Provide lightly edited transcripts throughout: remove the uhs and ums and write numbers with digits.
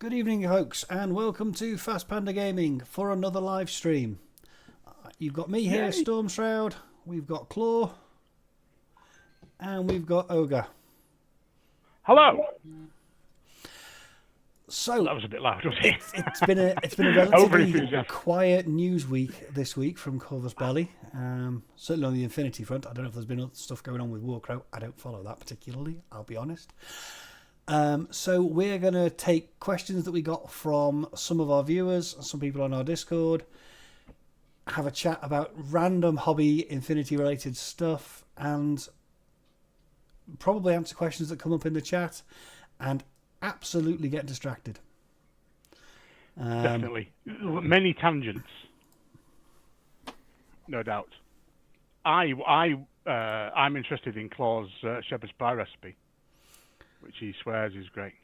Good evening, folks, and welcome to Fast Panda Gaming for another live stream. You've got me here, Yay. Storm Shroud, we've got Claw, and we've got Ogre. Hello. So That was a bit loud, wasn't it? it's been a relatively Over-enthusiastic. quiet news week this week from Corvus Belly. Certainly on the Infinity front. I don't know if there's been other stuff going on with Warcrow. I don't follow that particularly, I'll be honest. So we're going to take questions that we got from some of our viewers, some people on our Discord, have a chat about random hobby Infinity related stuff, and probably answer questions that come up in the chat, and absolutely get distracted. Definitely. Many tangents. No doubt. I'm interested in Claw's shepherd's pie recipe, which he swears is great.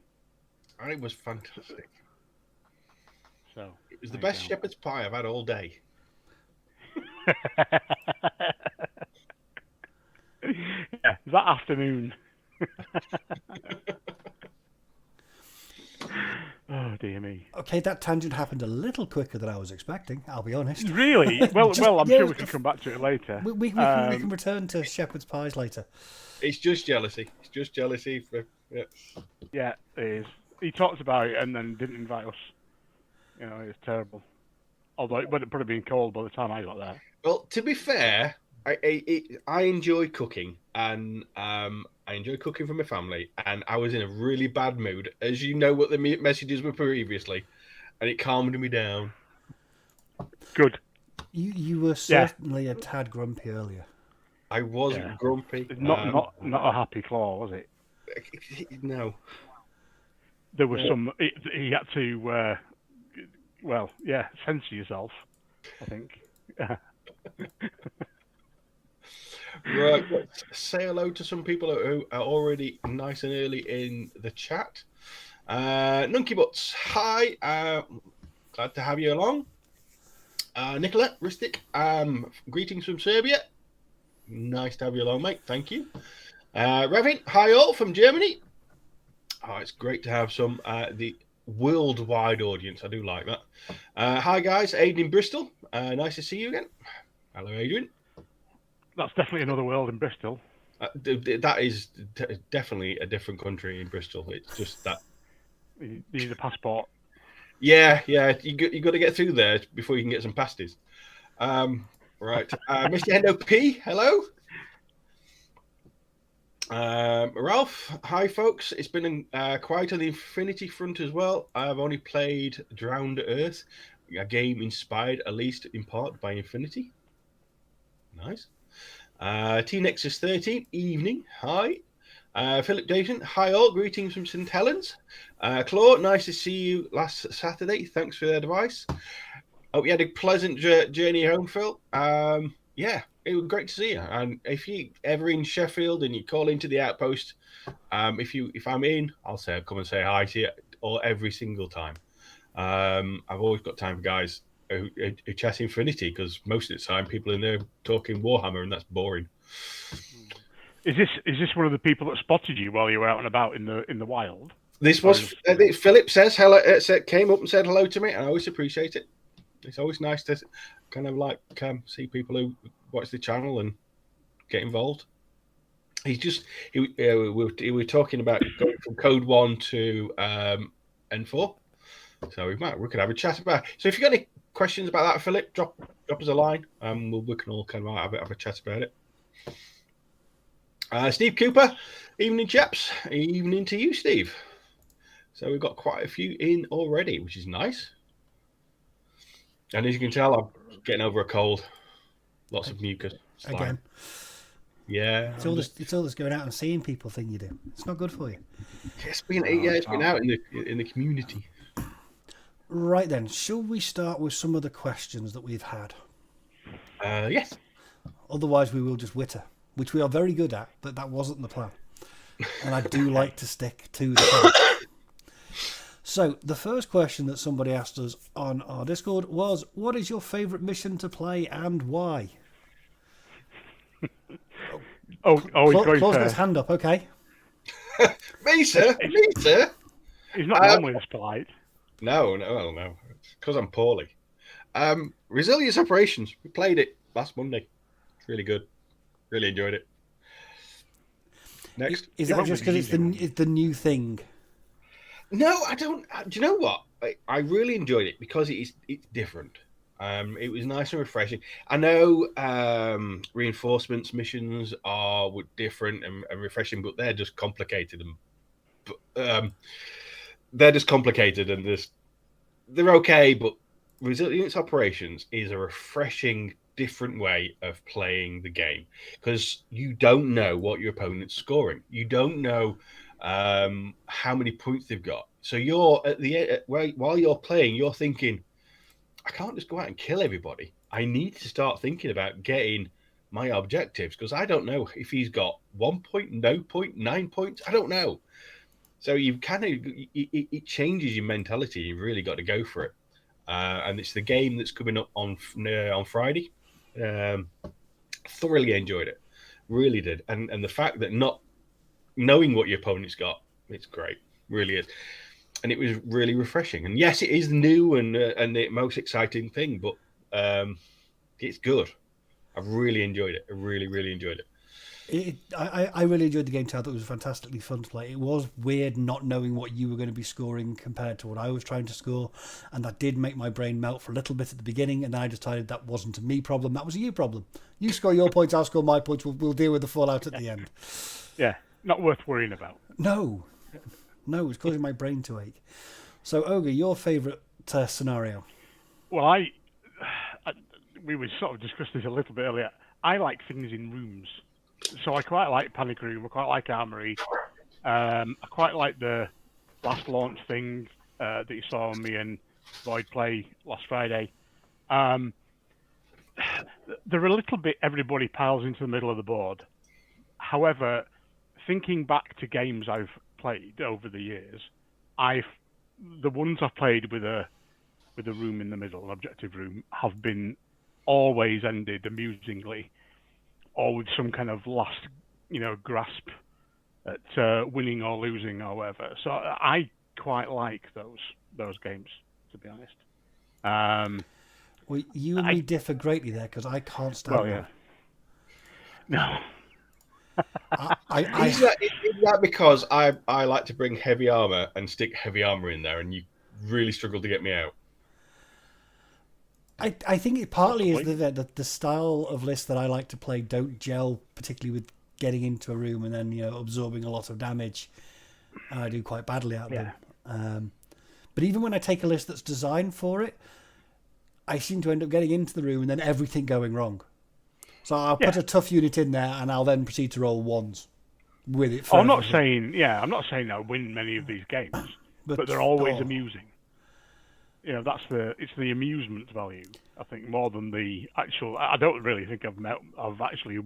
And it was fantastic. So It was the best shepherd's pie I've had all day. Yeah, that afternoon. Oh dear me. Okay, that tangent happened a little quicker than I was expecting, I'll be honest. Really? Well, Just- well, I'm yeah, sure we can come back to it later. We can return to shepherd's pies later. It's just jealousy. It's just jealousy. Yeah, it is. He talked about it and then didn't invite us. You know, it's terrible. Although it would have probably been cold by the time I got there. Well, to be fair, I enjoy cooking, and I enjoy cooking for my family. And I was in a really bad mood, as you know what the messages were previously, and it calmed me down. Good. You were certainly a tad grumpy earlier. I wasn't grumpy. Not a happy Claw, was it? No. There was some. He had to. Censor yourself. I think. Right, let's say hello to some people who are already nice and early in the chat. Nunky Butts, hi. Glad to have you along. Nicola Ristic, greetings from Serbia. Nice to have you along, mate. Thank you. Revin, hi all from Germany. Oh, it's great to have some the worldwide audience. I do like that. Hi guys, Aidan in Bristol. Nice to see you again. Hello, Adrian. That's definitely another world in Bristol. That is definitely a different country in Bristol. It's just that. You need a passport. Yeah. You got to get through there before you can get some pasties. Right, Mr. Hendo P. Hello. Ralph, hi folks. It's been quiet on the Infinity front as well. I've only played Drowned Earth, a game inspired at least in part by Infinity. Nice. T-Nexus 13, evening. Hi. Philip Jason, hi all. Greetings from St. Helens. Claude, nice to see you last Saturday. Thanks for the advice. Hope you had a pleasant journey home, Phil. Yeah, it was great to see you. And if you ever in Sheffield and you call into the outpost, if I'm in, I'll come and say hi to you, or every single time. I've always got time for guys who chat Infinity, because most of the time people in there talking Warhammer, and that's boring. Is this one of the people that spotted you while you were out and about in the wild? This was Philip says hello. Came up and said hello to me, and I always appreciate it. It's always nice to kind of like see people who watch the channel and get involved. We were talking about going from Code 1 to N4, so we could have a chat about it. So if you've got any questions about that, Philip, drop us a line. We can all kind of have a chat about it. Steve Cooper, evening chaps. Evening to you, Steve. So we've got quite a few in already, which is nice. And as you can tell, I'm getting over a cold. Lots of mucus. Again. Yeah. It's all this going out and seeing people thing you do. It's not good for you. It's been out in the community. Right then, shall we start with some of the questions that we've had? Yes. Otherwise, we will just witter, which we are very good at, but that wasn't the plan. And I do like to stick to the plan. So, the first question that somebody asked us on our Discord was, what is your favourite mission to play and why? He's going Claude's got his first. hand up, okay. Me, sir. He's not normally this polite. No, no, well, no. It's because I'm poorly. Resilience Operations. We played it last Monday. It's really good. Really enjoyed it. Next. Is It that won't just be because the it's easy one. the new thing? No, I don't. Do you know what? I really enjoyed it because it's different. It was nice and refreshing. I know reinforcements missions are different and refreshing, but they're just complicated and they're just complicated and they're okay. But resilience operations is a refreshing, different way of playing the game because you don't know what your opponent's scoring. You don't know how many points they've got. So you're at the while you're playing, you're thinking, I can't just go out and kill everybody. I need to start thinking about getting my objectives because I don't know if he's got 1 point, no point, 9 points. I don't know. So you kind of it changes your mentality. You've really got to go for it. And it's the game that's coming up on Friday. Thoroughly enjoyed it, really did. And the fact that not knowing what your opponent's got, it's great, really is. And it was really refreshing. And yes, it is new and the most exciting thing, but it's good. I've really enjoyed it. I really, really enjoyed it. I really enjoyed the game too. I thought it was fantastically fun to play. It was weird not knowing what you were going to be scoring compared to what I was trying to score, and that did make my brain melt for a little bit at the beginning. And then I decided that wasn't a me problem; that was a you problem. You score your points, I'll score my points. We'll deal with the fallout at the end. Yeah, not worth worrying about. No, it was causing my brain to ache. So, Ogre, your favourite scenario? Well, we were sort of discussed this a little bit earlier. I like things in rooms. So I quite like Panic Room. I quite like Armory. I quite like the last launch thing that you saw me and Void play last Friday. They're a little bit everybody piles into the middle of the board. However, thinking back to games I've played over the years, the ones I've played with a room in the middle, an objective room, have been always ended amusingly, or with some kind of last, grasp at winning or losing or whatever. So I quite like those games, to be honest. Well, you and me differ greatly there because I can't stand Well, yeah. No. Is that because I like to bring heavy armor and stick heavy armor in there, and you really struggle to get me out? I think it partly is the style of lists that I like to play don't gel particularly with getting into a room and then absorbing a lot of damage. And I do quite badly out of them. But even when I take a list that's designed for it, I seem to end up getting into the room and then everything going wrong. So I'll put a tough unit in there and I'll then proceed to roll ones with it. I'm not saying I win many of these games, but they're always amusing. It's the amusement value, I think, more than the actual. I don't really think I've actually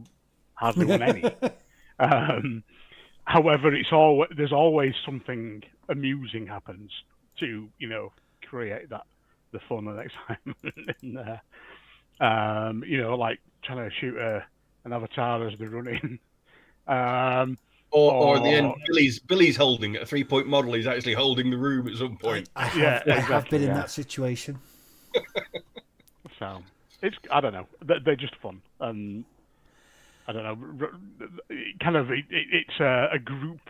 hardly won any. However, there's always something amusing happens to create the fun and excitement in there. Like trying to shoot an avatar as they're running. Or at the end, Billy's holding a 3-point model. He's actually holding the room at some point. I have been in that situation. So I don't know. They're just fun, and I don't know. Kind of, it's a group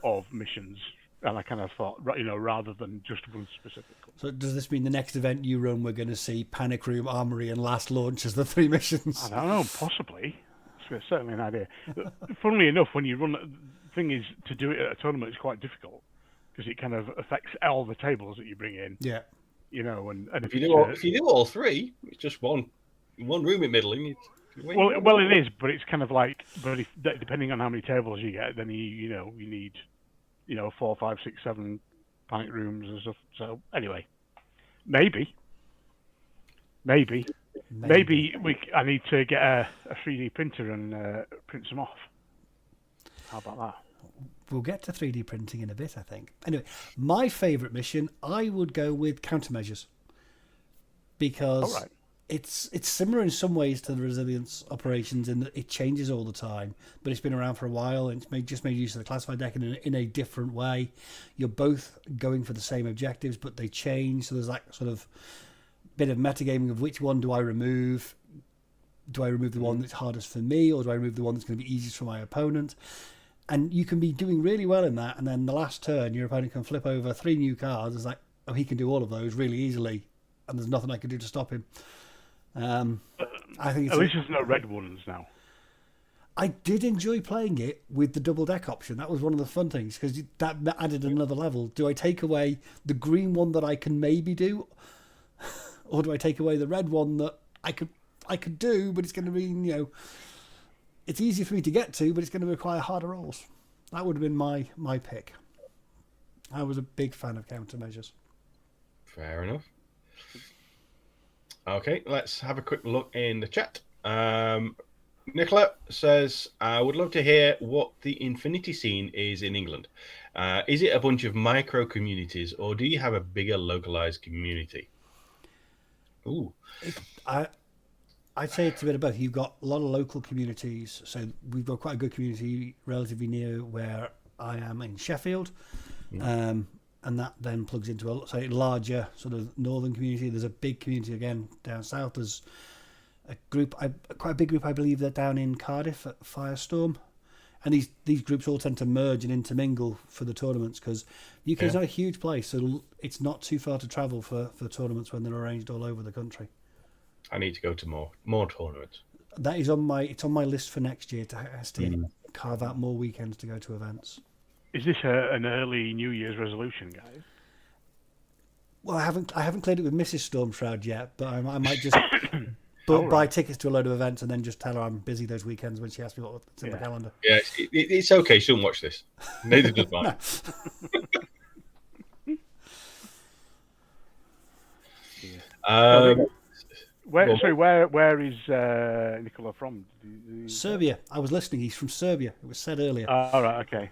of missions, and I kind of thought, rather than just one specific one. So does this mean the next event you run, we're going to see Panic Room, Armory, and Last Launch as the 3 missions? I don't know, possibly. It's certainly an idea. Funnily enough, when you run, the thing is, to do it at a tournament is quite difficult because it kind of affects all the tables that you bring in. Yeah. And if you do all 3, it's just one room in middling. Well, it is, but it's kind of like, depending on how many tables you get, then you need 4, 5, 6, 7 panic rooms and stuff. So anyway, maybe I need to get a 3D printer and print some off. How about that? We'll get to 3D printing in a bit, I think. Anyway, my favourite mission, I would go with countermeasures. Because it's similar in some ways to the resilience operations in that it changes all the time, but it's been around for a while and it's just made use of the classified deck in a different way. You're both going for the same objectives, but they change. So there's that sort of bit of metagaming of which one do I remove? Do I remove the one that's hardest for me, or do I remove the one that's going to be easiest for my opponent? And you can be doing really well in that, and then the last turn, your opponent can flip over 3 new cards. It's like, oh, he can do all of those really easily, and there's nothing I can do to stop him. I think at least there's no red ones now. I did enjoy playing it with the double deck option. That was one of the fun things, because that added another level. Do I take away the green one that I can maybe do, or do I take away the red one that I could do, but it's going to be, it's easier for me to get to, but it's going to require harder rolls. That would have been my pick. I was a big fan of countermeasures. Fair enough. Okay, let's have a quick look in the chat. Nicola says, I would love to hear what the Infinity scene is in England. Is it a bunch of micro communities, or do you have a bigger localized community? Ooh. I'd say it's a bit of both. You've got a lot of local communities. So we've got quite a good community relatively near where I am in Sheffield. And that then plugs into a larger sort of northern community. There's a big community again down south. There's a group, quite a big group, I believe, they're down in Cardiff at Firestorm. And these groups all tend to merge and intermingle for the tournaments, because UK is not a huge place, so it's not too far to travel for tournaments when they're arranged all over the country. I need to go to more tournaments. That is on my list for next year to carve out more weekends to go to events. Is this an early New Year's resolution, guys? Well, I haven't cleared it with Mrs. Stormshroud yet, but I might just buy tickets to a load of events and then just tell her I'm busy those weekends when she asks me what's in the calendar. Yeah, it's okay. She won't watch this. Neither does mine. Where is Nicola from? Serbia. I was listening. He's from Serbia. It was said earlier. All right. Okay.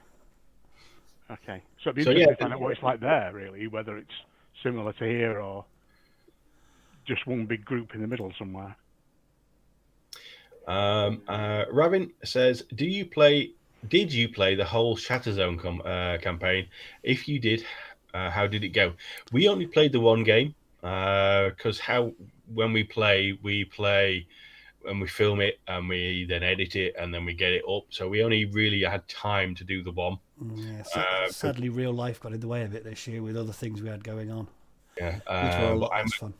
So it'd be interesting to find out what it's like there, really, whether it's similar to here or just one big group in the middle somewhere. Ravin says, Did you play the whole Shatterzone campaign? If you did, how did it go? We only played the one game, because when we play and we film it and we then edit it and then we get it up. So we only really had time to do the one. Yeah, sadly, real life got in the way of it this year with other things we had going on. Yeah, which were a lot less fun.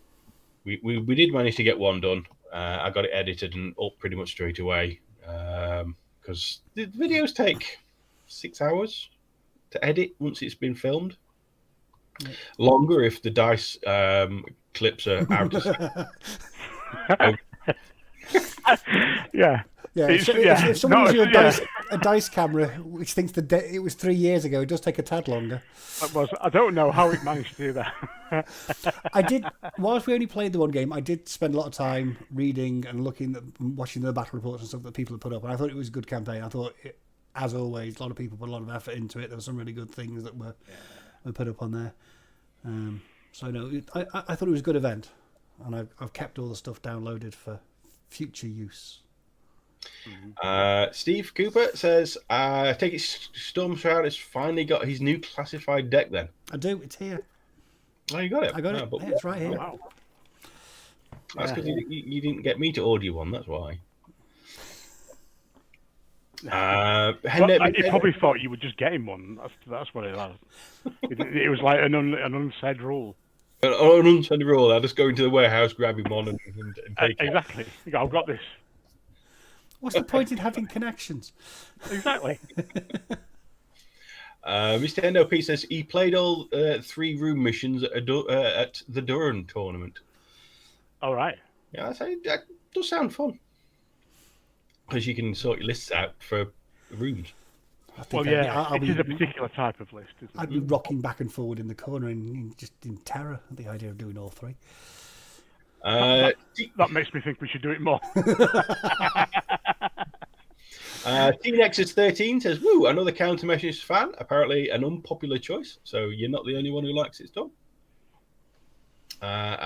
We did manage to get one done. I got it edited and up pretty much straight away, because the videos take 6 hours to edit once it's been filmed. Yeah. Longer if the dice clips are out of Yeah. If someone gives you a dice camera which thinks it was 3 years ago, it does take a tad longer. I don't know how it managed to do that. I did, whilst we only played the one game, I did spend a lot of time reading and watching the battle reports and stuff that people had put up, and I thought it was a good campaign. I thought, as always, a lot of people put a lot of effort into it. There were some really good things that were put up on there. So no, I thought it was a good event, and I've kept all the stuff downloaded for future use. Steve Cooper says, I take it Stormshroud has finally got his new classified deck then? I do, it's here. Oh, you got it? I got it. Yeah, it's right here. Wow. That's because you didn't get me to order you one, that's why. He probably thought you were just getting one. That's what it was. It was like an unsaid rule. An unsaid rule. I'll just go into the warehouse, grab him one, and take it. Exactly. I've got this. What's the point in having connections? Exactly. Mr. NOP says he played all 3 room missions at the Durham tournament. All right. Yeah, that does sound fun. Because you can sort your lists out for rooms. Well, yeah, it is a particular type of list, isn't it? I'd be rocking back and forward in the corner and just in terror at the idea of doing all 3. That makes me think we should do it more. T-Nexus 13 says, woo, another countermeasures fan. Apparently an unpopular choice, so you're not the only one who likes it, Tom.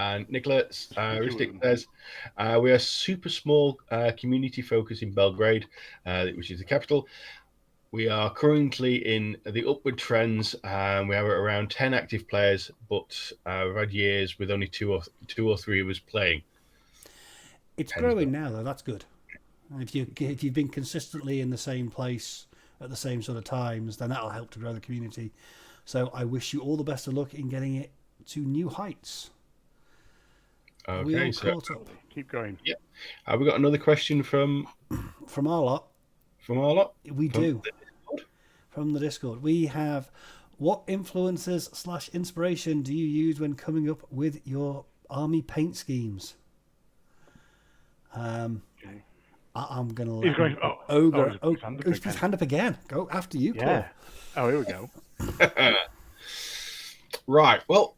And Nicholas Ristic them. says, we are super small community focus in Belgrade, which is the capital. We are currently in the upward trends. We have around 10 active players, but we've had years with only two or three of us playing. It's growing now, though. That's good. If you've been consistently in the same place at the same sort of times, then that'll help to grow the community. So I wish you all the best of luck in getting it to new heights. Okay, Are we all so caught up? Keep going. Yeah. Have we got another question from our lot? From our lot? We do. From the Discord. We have, what influences / inspiration do you use when coming up with your army paint schemes? I'm going to let Ogre. He's his hand up again. Go after you, Claw. Yeah. Oh, here we go. Right. Well,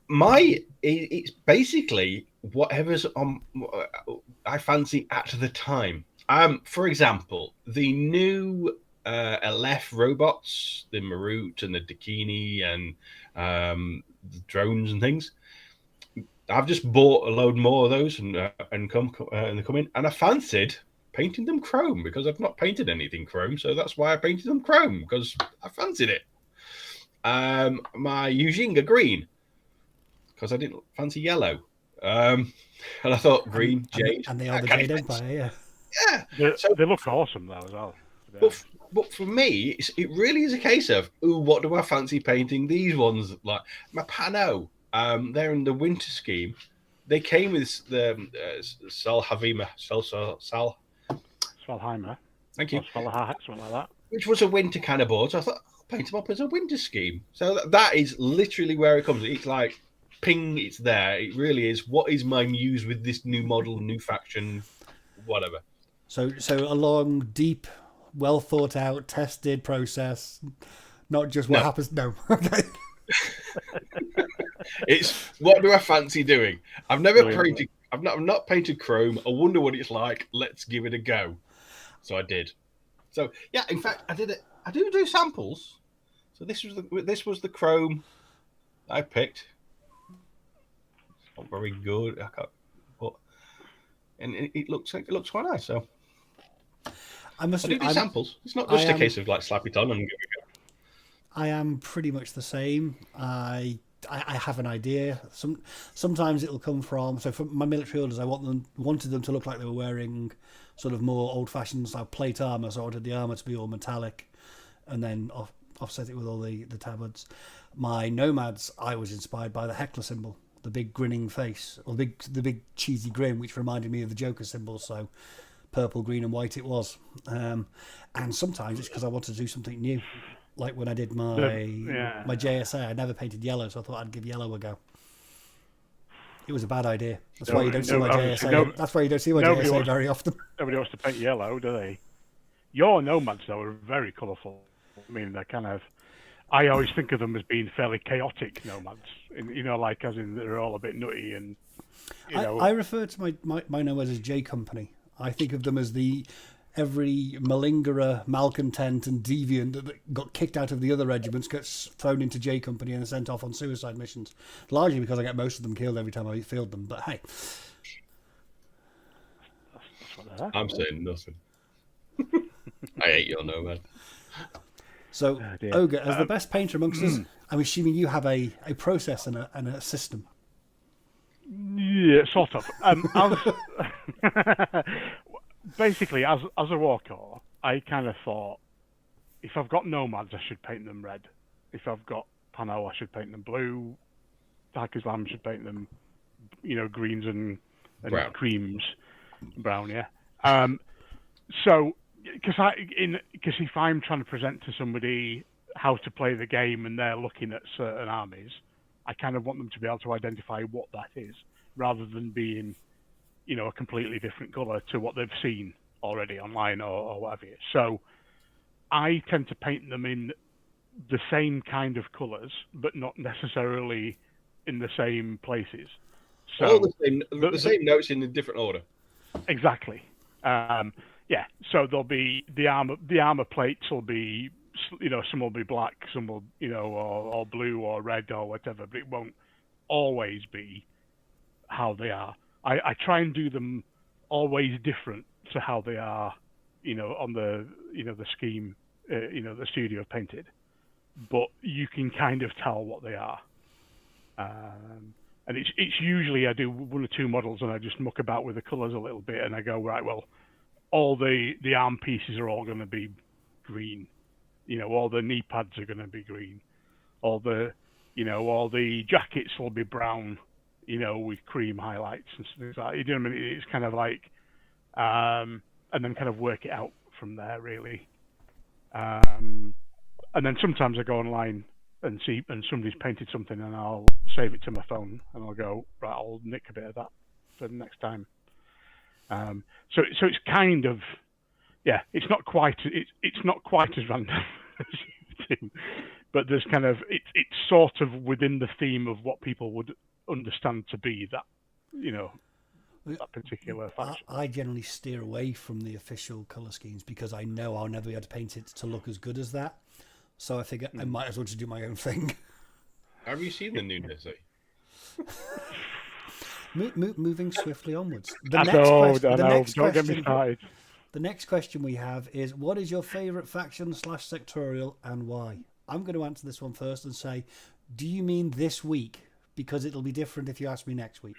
it's basically whatever's on I fancy at the time. For example, the new Aleph robots, the Marut and the Dakini and the drones and things. I've just bought a load more of those and come in, and I fancied painting them chrome because I've not painted anything chrome, so that's why I painted them chrome because I fancied it. My Yujinga green because I didn't fancy yellow, and I thought green jade, and they are the Jade Empire, yeah. They look awesome though as well. But for me, it really is a case of, what do I fancy painting? These ones, like my Pano, they're in the winter scheme. They came with the Salheimer. Thank you. Something like that. Which was a winter kind of board. So I thought, I'll paint them up as a winter scheme. So that is literally where it comes. It's like, ping, it's there. It really is. What is my muse with this new model, new faction, whatever. So a long, deep, well thought out, tested process, not just what happens. No, okay. It's what do I fancy doing? I've never painted. I've not painted chrome. I wonder what it's like. Let's give it a go. So I did. So yeah, in fact, I did it. I do samples. So this was the chrome I picked. Not very good. And it looks quite nice. So I do samples. It's not just a case of like slap it on and give it a go. I am pretty much the same. I have an idea. Sometimes it'll come from. So for my military orders, I wanted them to look like they were wearing sort of more old-fashioned style plate armor. So I wanted the armor to be all metallic, and then offset it with all the tabards. My nomads, I was inspired by the heckler symbol, the big grinning face, or the big cheesy grin, which reminded me of the Joker symbol. So purple, green, and white it was. And sometimes it's because I wanted to do something new. Like when I did my JSA, I never painted yellow, so I thought I'd give yellow a go. It was a bad idea. That's why you don't see my JSA. That's why you don't see my JSA very often. Nobody wants to paint yellow, do they? Your nomads, though, are very colourful. I mean, they're kind of. I always think of them as being fairly chaotic nomads. Like as in they're all a bit nutty and. I refer to my nomads as J Company. I think of them as every malingerer, malcontent, and deviant that got kicked out of the other regiments gets thrown into J Company and sent off on suicide missions. Largely because I get most of them killed every time I field them. But hey, that's what they are. I'm saying nothing. I hate your nomad. So, Ogre, as the best painter amongst us, I'm assuming you have a process and a system. Yeah, sort of. Basically, as a walker, I kind of thought, if I've got nomads, I should paint them red. If I've got Pano, I should paint them blue. Dark Islam should paint them, greens and brown. Creams, brown, yeah. So, because if I'm trying to present to somebody how to play the game and they're looking at certain armies, I kind of want them to be able to identify what that is, rather than being a completely different colour to what they've seen already online or whatever. So I tend to paint them in the same kind of colours, but not necessarily in the same places. So the same notes in a different order. Exactly. So there'll be the armour plates will be, some will be black, some will, or blue or red or whatever, but it won't always be how they are. I try and do them always different to how they are, on the the scheme, the studio have painted, but you can kind of tell what they are. And it's usually I do one or two models and I just muck about with the colours a little bit and I go, right, well, all the arm pieces are all going to be green, all the knee pads are going to be green, all the jackets will be brown, with cream highlights and things like that. You know what I mean? It's kind of like, and then kind of work it out from there, really. And then sometimes I go online and see, and somebody's painted something, and I'll save it to my phone, and I'll go, right, I'll nick a bit of that for the next time. So it's kind of, yeah, it's not quite as random as you do, but there's kind of it's sort of within the theme of what people would understand to be that, that particular faction. I generally steer away from the official colour schemes because I know I'll never be able to paint it to look as good as that. So I figure I might as well just do my own thing. Have you seen the new Disney? Moving swiftly onwards. Don't get me started. The next question we have is, what is your favourite faction / sectorial and why? I'm going to answer this one first and say, do you mean this week? Because it'll be different if you ask me next week.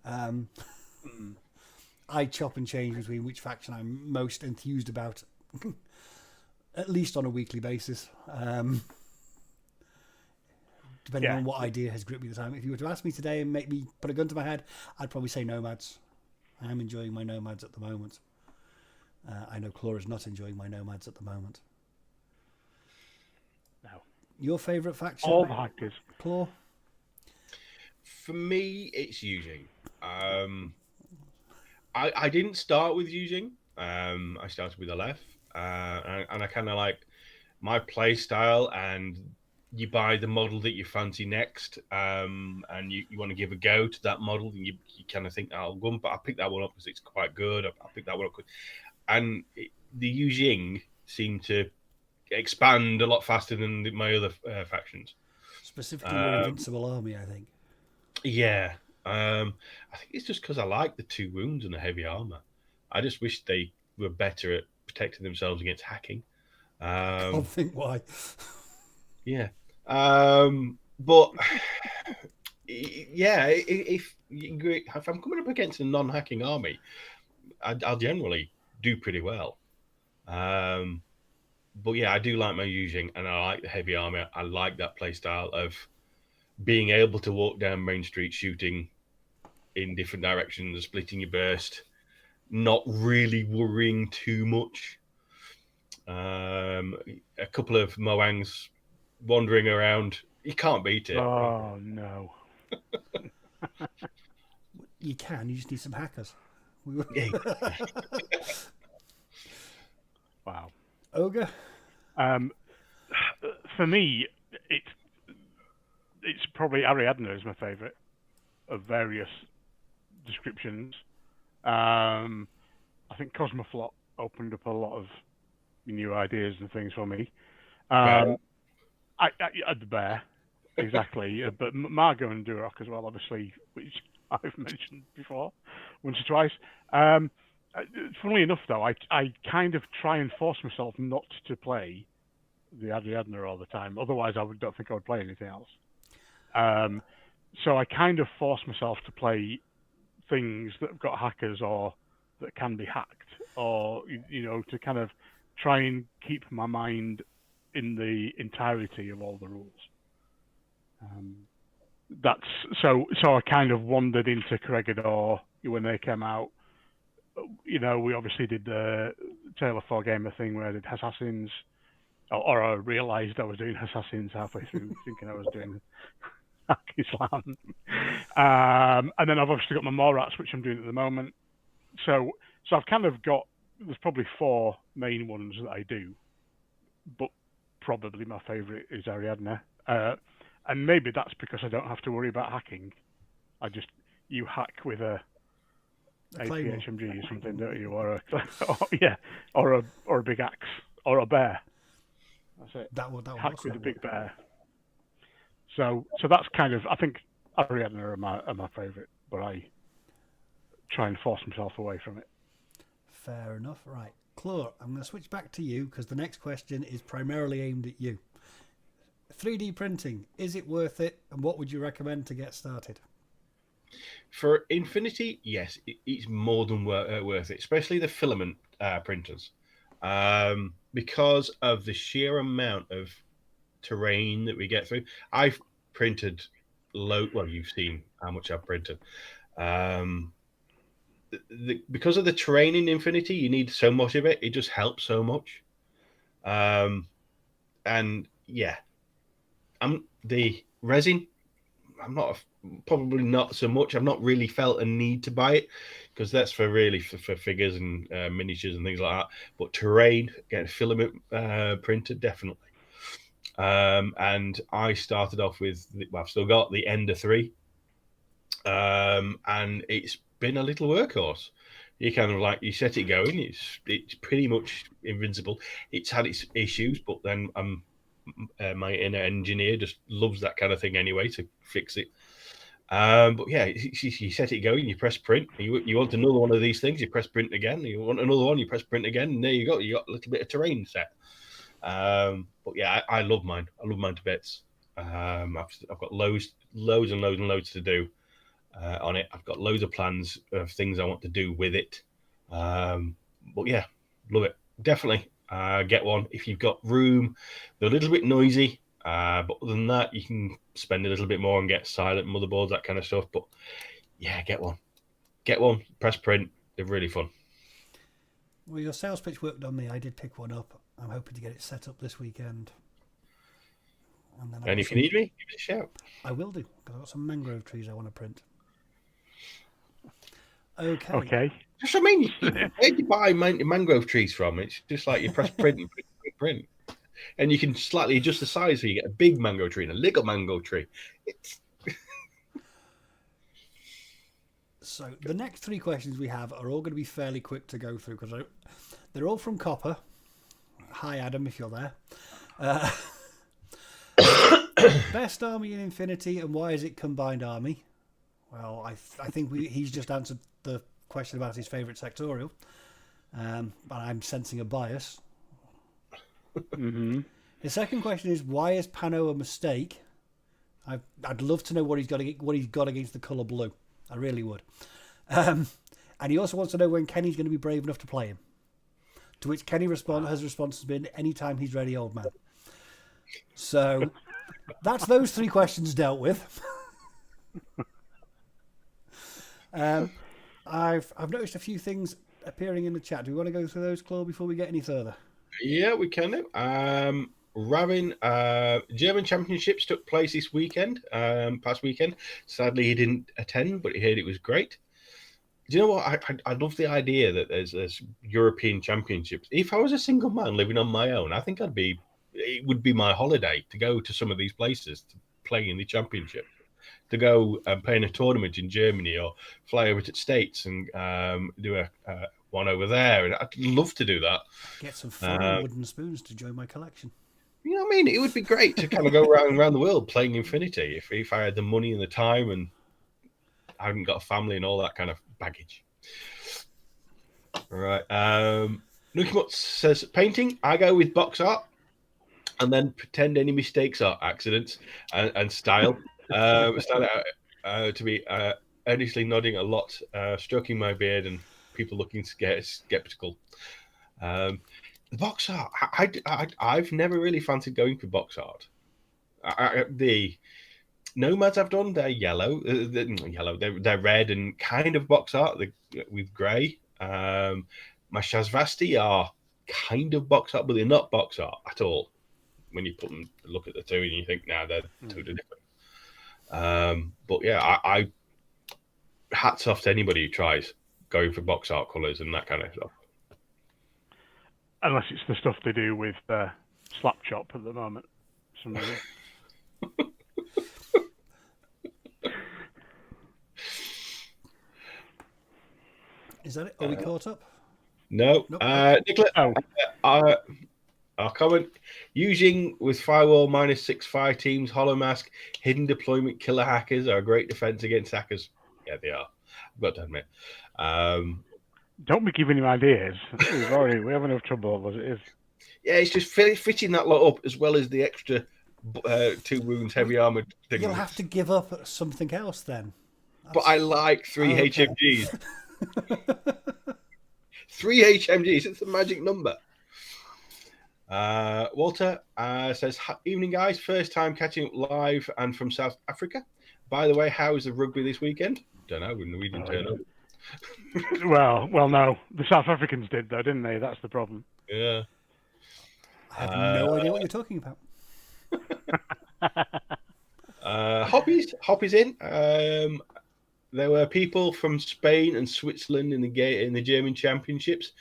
I chop and change between which faction I'm most enthused about, at least on a weekly basis. Depending on what idea has gripped me at the time. If you were to ask me today and make me put a gun to my head, I'd probably say Nomads. I am enjoying my Nomads at the moment. I know Claw's not enjoying my Nomads at the moment. No. Your favourite faction? All the hackers. Claw? For me, it's Yujing. I didn't start with Yujing. I started with Aleph. And I kind of like my play style, and you buy the model that you fancy next, and you want to give a go to that model, and you kind of think, oh, but I picked that one up because it's quite good. I picked that one up, and the Yujing seemed to expand a lot faster than my other factions. Specifically, your Invincible Army, I think. Yeah, I think it's just because I like the 2 wounds and the heavy armor. I just wish they were better at protecting themselves against hacking. I can't think why. Yeah. But yeah, if I'm coming up against a non-hacking army, I'll generally do pretty well. But yeah, I do like my Yujing, and I like the heavy armor. I like that play style of being able to walk down Main Street shooting in different directions, splitting your burst, not really worrying too much. A couple of Moangs wandering around, you can't beat it. Oh, no. You can, you just need some hackers. Wow. Ogre? For me, it's probably Ariadna is my favourite of various descriptions. I think Cosmoflot opened up a lot of new ideas and things for me. The bear, exactly. But Margot and Duroc as well, obviously, which I've mentioned before, once or twice. Funnily enough, though, I kind of try and force myself not to play the Ariadna all the time. Otherwise, don't think I would play anything else. So I kind of force myself to play things that have got hackers or that can be hacked, or to kind of try and keep my mind in the entirety of all the rules. That's so I kind of wandered into Corregidor when they came out. We obviously did the Tale of Four Gamer thing where I did Assassins, or I realised I was doing Assassins halfway through, thinking I was doing Islam. And then I've obviously got my Morats, which I'm doing at the moment. So I've kind of got, there's probably 4 main ones that I do, but probably my favourite is Ariadna. And maybe that's because I don't have to worry about hacking. You hack with a APHMG or something, don't you? Or a big axe or a bear. That's it. That would hack with a big bear. So that's kind of, I think Ariadne are my favourite, but I try and force myself away from it. Fair enough. Right. Claude, I'm going to switch back to you because the next question is primarily aimed at you. 3D printing, is it worth it? And what would you recommend to get started? For Infinity, yes, it's more than worth it, especially the filament printers, because of the sheer amount of terrain that we get through. I've printed well, you've seen how much I've printed. Because of the terrain in Infinity, you need so much of it. It just helps so much. And yeah, the resin. I'm not probably not so much. I've not really felt a need to buy it because that's for figures and miniatures and things like that. But terrain, get a filament printer, definitely. And I started off with, I've still got the Ender 3, and it's been a little workhorse. You kind of like, you set it going, it's pretty much invincible. It's had its issues, but then my inner engineer just loves that kind of thing anyway to fix it. But yeah, you set it going, you press print. You want another one of these things, you press print again. You want another one, you press print again, and there you go. You got a little bit of terrain set. But yeah, I love mine. I love mine to bits. I've got loads and loads to do on it. I've got loads of plans of things I want to do with it. But yeah, love it. Definitely get one if you've got room. They're a little bit noisy, but other than that, you can spend a little bit more and get silent motherboards, that kind of stuff. But yeah, get one. Get one. Press print. They're really fun. Well, your sales pitch worked on me. I did pick one up. I'm hoping to get it set up this weekend. And if you need me, give me a shout. I will do, because I've got some mangrove trees I want to print. Okay. Okay. Just, I mean, where do you buy mangrove trees from? It's just like you press print and print. And you can slightly adjust the size so you get a big mango tree and a little mango tree. So the next three questions we have are all going to be fairly quick to go through because they're all from Copper. Hi, Adam, if you're there. Best army in Infinity and why is it combined army? Well, I think he's just answered the question about his favourite sectorial. But I'm sensing a bias. Mm-hmm. The second question is why is Pano a mistake? I'd love to know what he's got against the colour blue. I really would. And he also wants to know when Kenny's going to be brave enough to play him. To which Kenny response has been, anytime he's ready, old man. So that's those three questions dealt with. I've noticed a few things appearing in the chat. Do we want to go through those, Claude, before we get any further? Yeah, we can do. Ravin, German Championships took place this weekend, past weekend. Sadly, he didn't attend, but he heard it was great. Do you know what? I love the idea that there's European Championships. If I was a single man living on my own, I think it would be my holiday to go to some of these places to play in the championship, to go and play in a tournament in Germany or fly over to the States and do a one over there. And I'd love to do that. Get some foreign wooden spoons to join my collection. You know what I mean? It would be great to kind of go around the world playing Infinity if I had the money and the time and I hadn't got a family and all that kind of baggage. All right. Nukimut says painting. I go with box art and then pretend any mistakes are accidents and style. Stand out to be earnestly nodding a lot, stroking my beard and people looking skeptical. The box art, I've never really fancied going for box art. The Nomads I've done, they're yellow. They're red and kind of box art with grey. My Shazvasti are kind of box art, but they're not box art at all. When you look at the two and you think, nah, they're totally different. But yeah, I hats off to anybody who tries going for box art colours and that kind of stuff. Unless it's the stuff they do with Slap Chop at the moment. Is that it? Are we caught up? No. Nope. Nicola, Our comment: using with firewall -6 teams, hollow mask, hidden deployment, killer hackers are a great defense against hackers. Yeah, they are. I've got to admit. Don't be giving him ideas. We have enough trouble as it is. Yeah, it's just fitting that lot up as well as the extra 2 wounds heavy armored thing. You'll have to give up something else then. But I like 3 okay. HMGs. 3 HMGs. It's a magic number. Walter says, evening guys, first time catching up live and from South Africa. By the way, how was the rugby this weekend? Don't know, we didn't turn up. Well, no. The South Africans did though, didn't they? That's the problem. Yeah. I have no idea what you're talking about. Hobbies in. There were people from Spain and Switzerland in the German championships.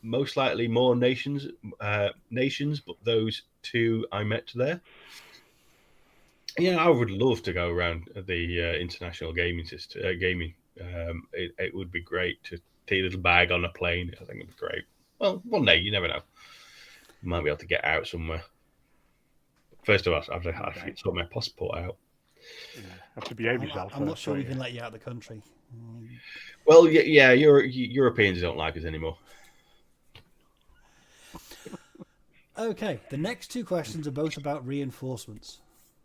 Most likely more nations, but those 2 I met there. Yeah, I would love to go around the international gaming system. It would be great to take a little bag on a plane. I think it'd be great. Well, one day, you never know. You might be able to get out somewhere. First of all, I have to sort my passport out. Yeah, have to behave yourself. I'm not sure we can let you out of the country. Well, yeah, Europeans don't like us anymore. Okay, the next 2 questions are both about reinforcements.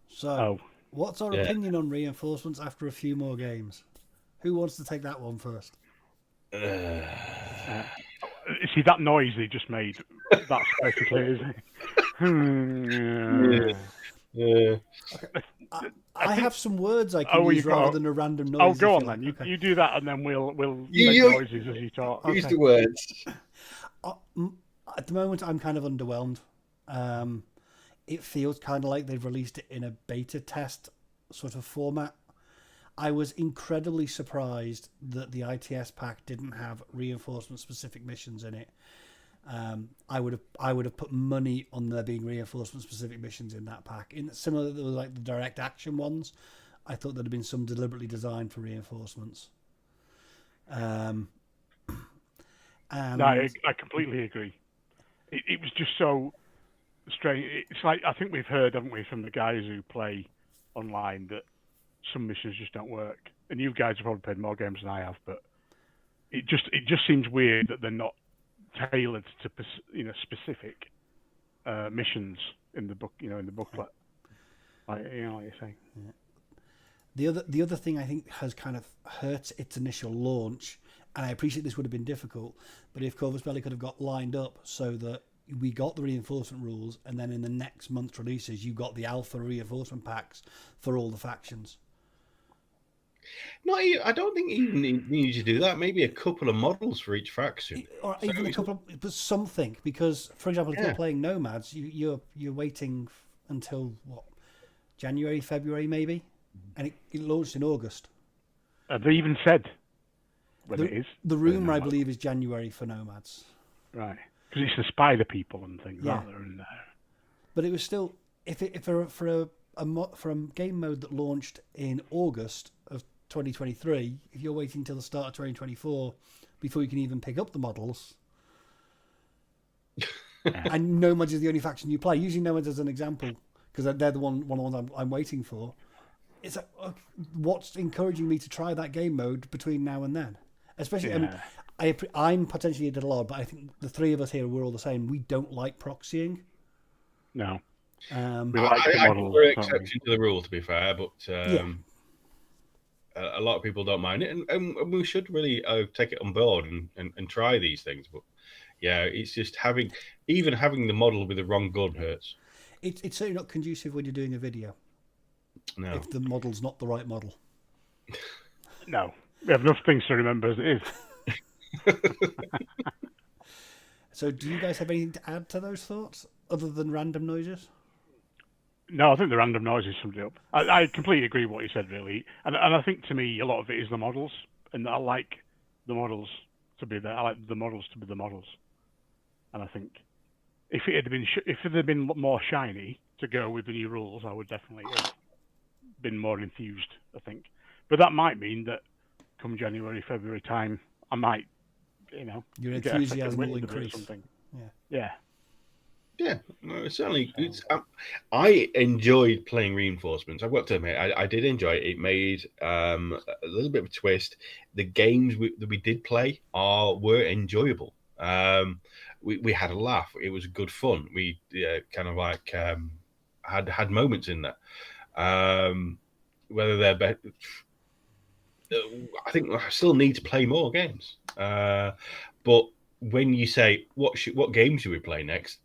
So, what's our opinion on reinforcements after a few more games? Who wants to take that one first? See that noise he just made? That's basically isn't it? Yeah. Okay. I have some words I can use rather than a random noise. Oh, go on then. Okay. You do that, and then we'll make noises as you talk. Use the words. At the moment, I'm kind of underwhelmed. It feels kind of like they've released it in a beta test sort of format. I was incredibly surprised that the ITS pack didn't have reinforcement specific missions in it. I would have put money on there being reinforcement specific missions in that pack. Similar to like the direct action ones, I thought there'd have been some deliberately designed for reinforcements. No, I completely agree. It was just so strange. It's like I think we've heard, haven't we, from the guys who play online that some missions just don't work. And you guys have probably played more games than I have, but it just seems weird that they're not tailored to specific missions in the book, in the booklet. Like what you're saying. Yeah. The other thing I think has kind of hurt its initial launch, and I appreciate this would have been difficult, but if Corvus Belli could have got lined up so that we got the reinforcement rules, and then in the next month's releases you got the alpha reinforcement packs for all the factions. No, I don't think you need to do that. Maybe a couple of models for each faction, or even a couple of, but something. Because, for example, if you're playing Nomads, you're waiting until what, January, February, maybe, and it launched in August. They even said when it is. The rumor, I believe, is January for Nomads. Right, because it's the spider people and things that are in there. But it was still, for a game mode that launched in August of 2023, if you're waiting until the start of 2024 before you can even pick up the models, and Nomads is the only faction you play, using Nomads as an example because they're one of the ones I'm waiting for. It's like, what's encouraging me to try that game mode between now and then? Especially, I'm potentially a little odd, but I think the 3 of us here, we're all the same. We don't like proxying. No. We like the models. We're an exception to the rule, to be fair, but a lot of people don't mind it, and we should really take it on board and try these things. But yeah, it's just having the model with the wrong gun hurts. It's certainly not conducive when you're doing a video. No. If the model's not the right model. No. We have enough things to remember as it is. So do you guys have anything to add to those thoughts other than random noises? No, I think the random noises summed it up. I completely agree with what you said, really. And I think, to me, a lot of it is the models. And I like the models to be there. I like the models to be the models. And I think if it had been more shiny to go with the new rules, I would definitely have been more enthused, I think. But that might mean that come January, February time, I might, your enthusiasm will increase. Something. Yeah. Yeah, no, certainly. I enjoyed playing reinforcements. I've got to admit, I did enjoy it. It made a little bit of a twist. The games that we did play were enjoyable. We had a laugh. It was good fun. We kind of like had moments in there. Whether they're better, I think I still need to play more games. But when you say what game should we play next,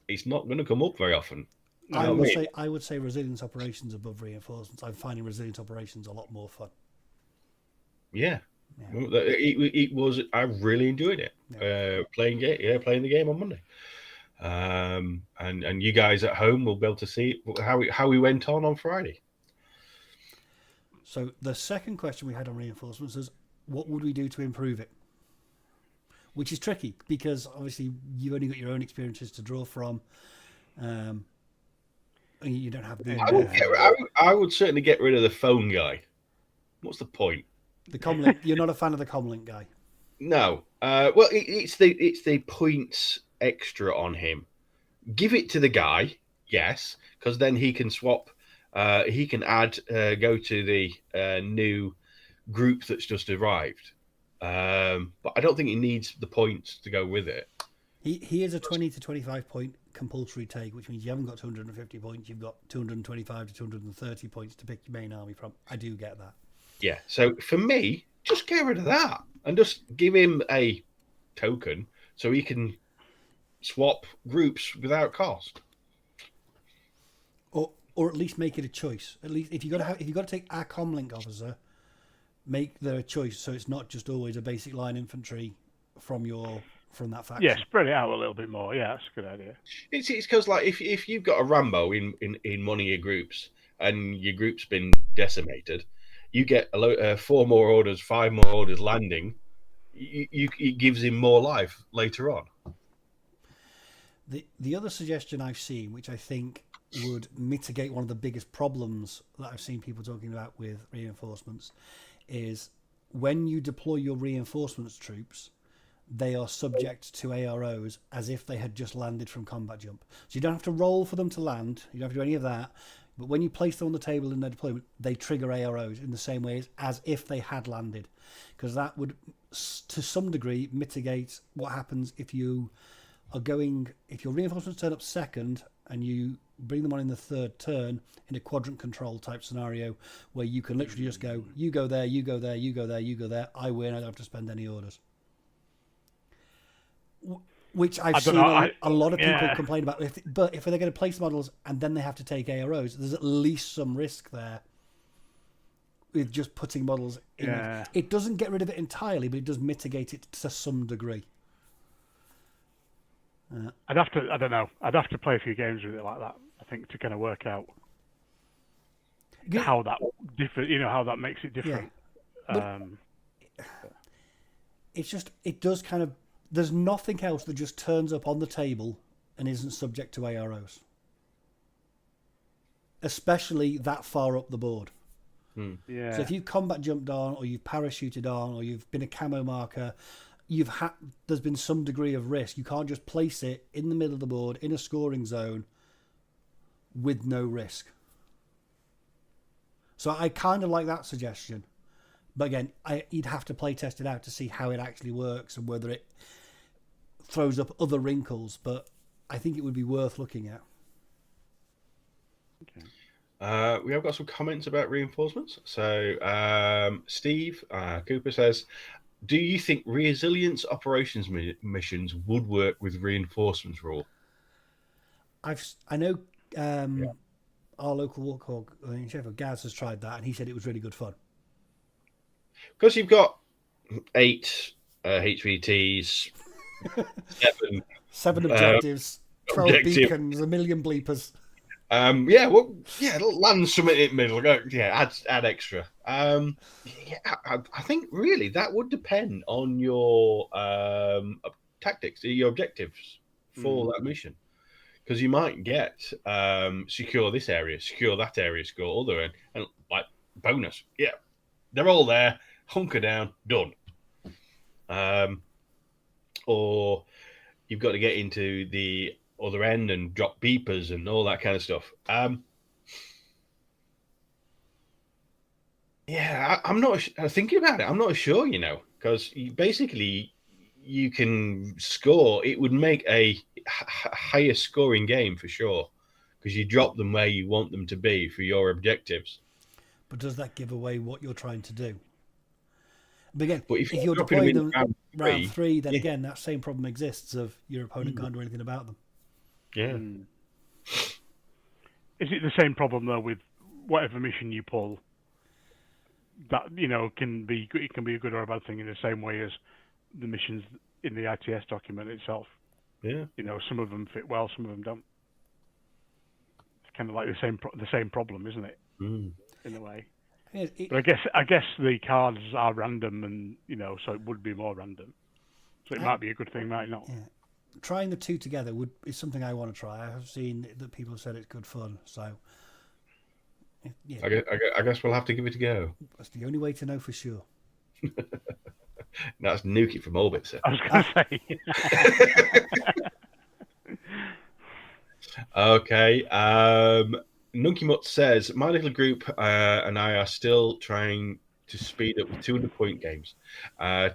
it's not going to come up very often. You know what I mean? I would say resilience operations above reinforcements. I'm finding resilience operations a lot more fun. Yeah. Well, it was. I really enjoyed it. Playing the game on Monday. And you guys at home will be able to see how we went on Friday. So the second question we had on reinforcements is, what would we do to improve it? Which is tricky because obviously you've only got your own experiences to draw from. You don't have the. I would certainly get rid of the phone guy. What's the point? The comlink. You're not a fan of the comlink guy. No. Well, it's the points extra on him. Give it to the guy, yes, because then he can swap. He can go to the new group that's just arrived. But I don't think he needs the points to go with it. He is a 20 to 25 point compulsory take, which means you haven't got 250 points. You've got 225 to 230 points to pick your main army from. I do get that. Yeah. So for me, just get rid of that and just give him a token so he can swap groups without cost. Or at least make it a choice. At least if you got to take a comlink officer, make there a choice so it's not just always a basic line infantry from that faction. Yeah, spread it out a little bit more. Yeah, that's a good idea. It's because like if you've got a Rambo in one of your groups and your group's been decimated, you get 4 more orders, 5 more orders landing. It gives him more life later on. The other suggestion I've seen, which I think would mitigate one of the biggest problems that I've seen people talking about with reinforcements, is when you deploy your reinforcements troops, they are subject to AROs as if they had just landed from combat jump. So you don't have to roll for them to land. You don't have to do any of that. But when you place them on the table in their deployment, they trigger AROs in the same way as if they had landed. Because that would, to some degree, mitigate what happens if your reinforcements turn up second and you bring them on in the third turn in a quadrant control type scenario where you can literally just go, you go there, you go there, you go there, you go there, I win, I don't have to spend any orders. Which I've seen a lot of people complain about. But if they're going to place models and then they have to take AROs, there's at least some risk there with just putting models in. Yeah. It doesn't get rid of it entirely, but it does mitigate it to some degree. I don't know. I'd have to play a few games with it like that, I think, to kind of work out how that how that makes it different. Yeah. It's just, it does kind of, there's nothing else that just turns up on the table and isn't subject to AROs. Especially that far up the board. Yeah. So if you combat jumped on, or you've parachuted on, or you've been a camo marker, there's been some degree of risk. You can't just place it in the middle of the board in a scoring zone with no risk. So I kind of like that suggestion. But again, you'd have to play test it out to see how it actually works and whether it throws up other wrinkles. But I think it would be worth looking at. Okay. We have got some comments about reinforcements. So Steve Cooper says, do you think resilience operations missions would work with reinforcements rule? I know our local warthog in Sheffield, Gaz, has tried that and he said it was really good fun. Because you've got 8 HVTs, 7 objectives, 12 beacons, 1 million bleepers. Land something in the middle. Add extra. I think really that would depend on your tactics, your objectives for that mission. Because you might get secure this area, secure that area, score other, and like bonus. Yeah, they're all there. Hunker down, done. Or you've got to get into the other end and drop beepers and all that kind of stuff. Yeah, I'm not thinking about it. I'm not sure, because basically you can score. It would make a higher scoring game for sure, because you drop them where you want them to be for your objectives. But does that give away what you're trying to do? But again, But if if you're dropping deploying in them round three, then yeah. again, that same problem exists of your opponent can't do anything about them. Yeah. Is it the same problem though with whatever mission you pull? That can be a good or a bad thing in the same way as the missions in the ITS document itself. Yeah. Some of them fit well, some of them don't. It's kind of like the same problem, isn't it? Mm. In a way. But I guess the cards are random, and so it would be more random. So it might be a good thing, might not. Yeah. Trying the two together is something I want to try. I have seen that people have said it's good fun, so yeah. I guess we'll have to give it a go. That's the only way to know for sure. That's nuke it from orbit, sir. I was going to say. Okay. Nunkimut says, my little group and I are still trying to speed up the 200-point games.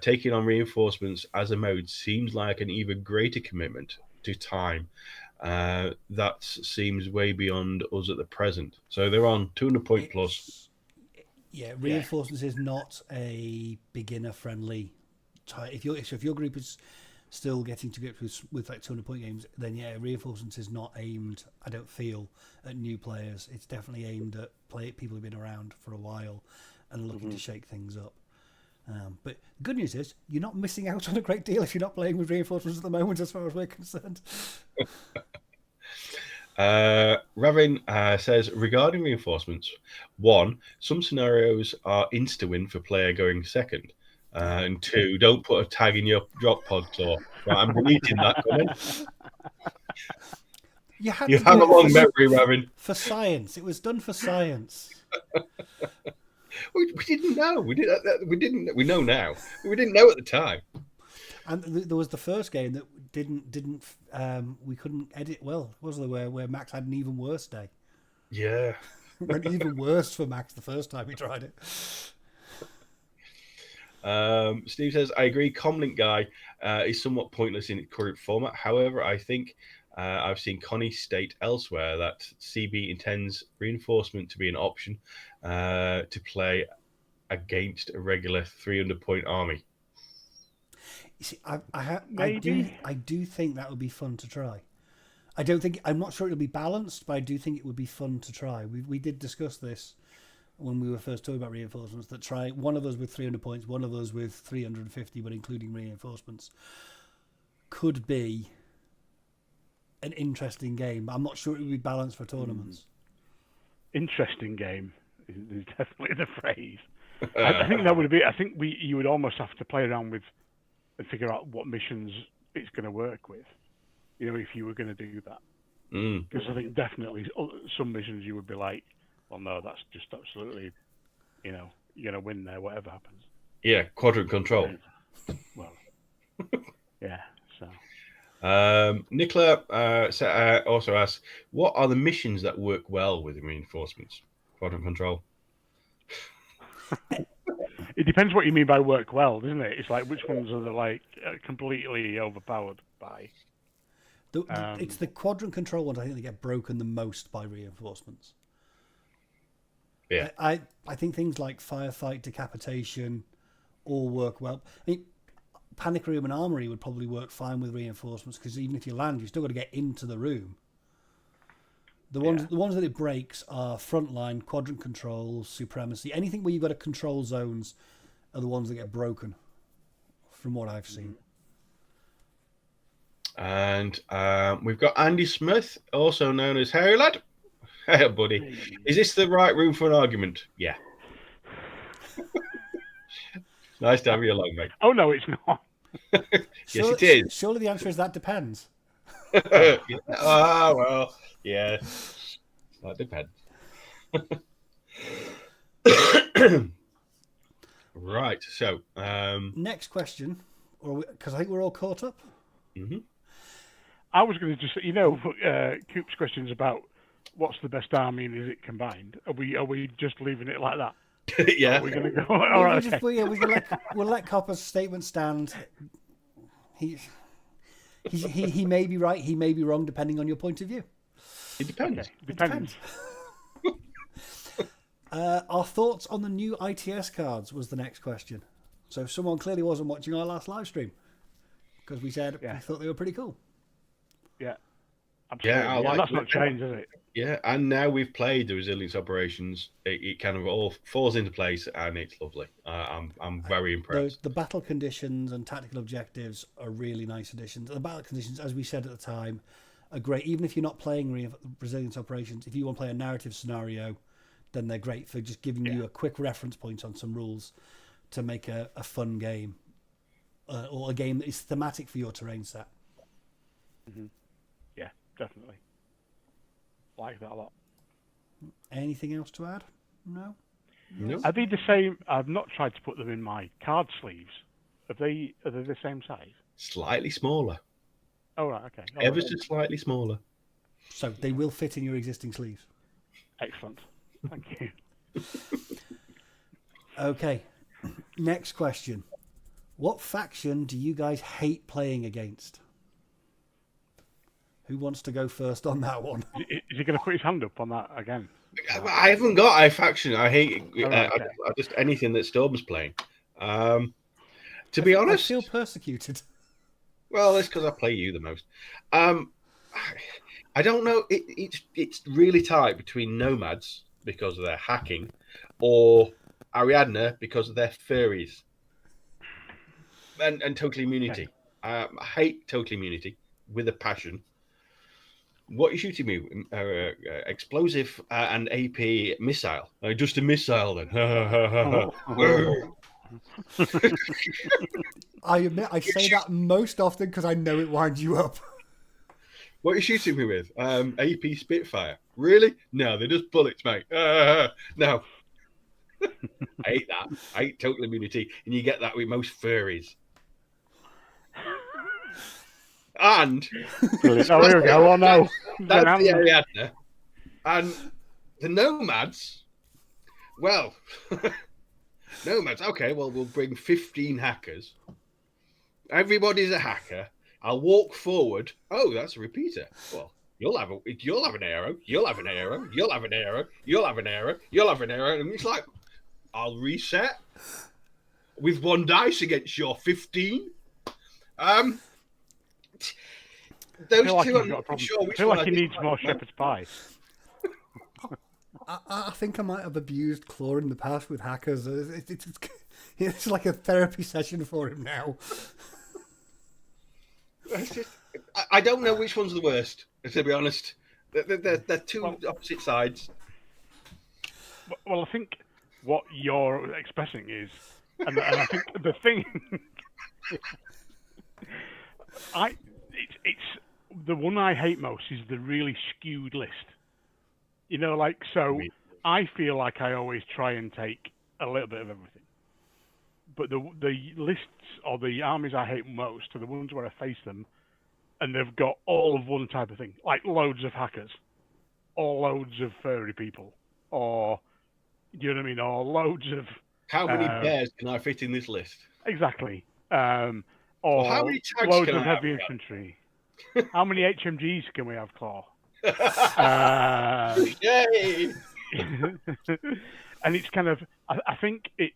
Taking on reinforcements as a mode seems like an even greater commitment to time. That seems way beyond us at the present. So they're on 200-point plus. Yeah, reinforcements is not a beginner-friendly type. If your group is still getting to grips with like 200-point games, then yeah, reinforcements is not aimed, I don't feel, at new players. It's definitely aimed at people who've been around for a while and looking to shake things up. But the good news is you're not missing out on a great deal if you're not playing with reinforcements at the moment, as far as we're concerned. Ravin says, regarding reinforcements, one, some scenarios are insta-win for player going second. And two, don't put a tag in your drop pod claw. Right, I'm deleting that comment. You have a long memory, Ravin. For science. It was done for science. We didn't know. We didn't. We know now. We didn't know at the time. And there was the first game that didn't we couldn't edit well, was there? Where Max had an even worse day. Yeah, went even worse for Max the first time he tried it. Steve says, I agree. Comlink guy is somewhat pointless in its current format. However, I think I've seen Connie state elsewhere that CB intends reinforcement to be an option to play against a regular 300-point army. You see, I do think that would be fun to try. I'm not sure it'll be balanced, but I do think it would be fun to try. We did discuss this when we were first talking about reinforcements, that try one of us with 300 points, one of us with 350, but including reinforcements, could be an interesting game. I'm not sure it would be balanced for tournaments. Interesting game is definitely the phrase. I think that would be. I think you would almost have to play around with and figure out what missions it's going to work with. If you were going to do that, because I think definitely some missions you would be like, well, no, that's just absolutely, you're going to win there, whatever happens. Yeah, quadrant control. Well, yeah. So, Nicola also asks, what are the missions that work well with reinforcements? Quadrant control. It depends what you mean by work well, doesn't it? It's like which ones are the completely overpowered by. It's the quadrant control ones I think they get broken the most by reinforcements. Yeah, I think things like firefight, decapitation, all work well. I mean, panic room and armory would probably work fine with reinforcements because even if you land, you've still got to get into the room. The ones that it breaks are frontline, quadrant control, supremacy. Anything where you've got to control zones are the ones that get broken, from what I've seen. And we've got Andy Smith, also known as Harry Lad. Hey, buddy. Is this the right room for an argument? Yeah. Nice to have you along, mate. Oh, no, it's not. Yes, it is. Surely the answer is that depends. Yeah. Oh, well, yeah. That depends. Right, so... Next question, because I think we're all caught up. Mm-hmm. I was going to just, Coop's questions about what's the best army and is it combined? Are we just leaving it like that? Yeah. Are we going to go? All right, okay. We'll let Copper's statement stand. He may be right, he may be wrong, depending on your point of view. It depends. Okay. Depends. Our thoughts on the new ITS cards was the next question. So someone clearly wasn't watching our last live stream because we said we thought they were pretty cool. Yeah, absolutely. Yeah, that's not changed, has it? Yeah, and now we've played the resilience operations. It kind of all falls into place, and it's lovely. I'm very impressed. The battle conditions and tactical objectives are really nice additions. The battle conditions, as we said at the time, are great. Even if you're not playing resilience operations, if you want to play a narrative scenario, then they're great for just giving you a quick reference point on some rules to make a fun game or a game that is thematic for your terrain set. Mm-hmm. Yeah, definitely. Like that a lot. Anything else to add? No? No. Are they the same? I've not tried to put them in my card sleeves. Are they the same size? Slightly smaller. Oh, right, okay. Ever so slightly smaller. So they will fit in your existing sleeves. Excellent. Thank you. Okay. Next question. What faction do you guys hate playing against? Who wants to go first on that one? Is he going to put his hand up on that again? I haven't got a faction. I hate okay. I just anything that Storm's playing. To be honest, I feel persecuted. Well, it's because I play you the most. I don't know. It's really tight between nomads because of their hacking, or Ariadne because of their furries, and total immunity. Okay. I hate total immunity with a passion. What are you shooting me? Explosive and AP missile. Just a missile then. I admit I say that most often because I know it winds you up. What are you shooting me with? AP Spitfire. Really? No, they're just bullets, mate. No. I hate that. I hate total immunity. And you get that with most furries. And brilliant. Oh, here we go. Oh no. That's the Ariadne. And the nomads, well, nomads, okay, well, we'll bring 15 hackers. Everybody's a hacker. I'll walk forward. Oh, that's a repeater. Well, you'll have an arrow. You'll have an arrow. You'll have an arrow. You'll have an arrow. You'll have an arrow. And it's like, I'll reset with one dice against your 15. Those two, I'm not sure which I feel one like he needs more shepherd's pie. I think I might have abused Claw in the past with hackers. It's like a therapy session for him now. I don't know which one's the worst, to be honest. They're two opposite sides. Well, I think what you're expressing is, and I think the thing, it's the one I hate most is the really skewed list. You know, like, so I feel like I always try and take a little bit of everything. But the lists or the armies I hate most are the ones where I face them and they've got all of one type of thing, like loads of hackers, or loads of furry people, or, you know what I mean, or loads of... How many bears can I fit in this list? Exactly. Or how many tags loads can of I heavy have? Infantry. How many HMGs can we have, Claw? Yay! And it's kind of, I think it's,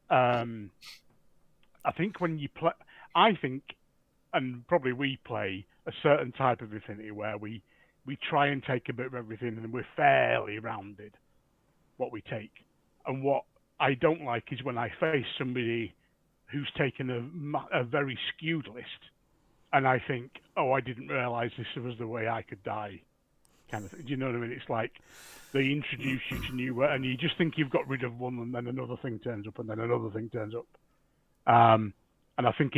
I think when you play, I think, and probably we play a certain type of Infinity where we try and take a bit of everything and we're fairly rounded what we take. And what I don't like is when I face somebody who's taken a very skewed list and I think, oh, I didn't realise this was the way I could die, kind of thing. Do you know what I mean? It's like they introduce you to new, and you just think you've got rid of one, and then another thing turns up, and then another thing turns up. And I think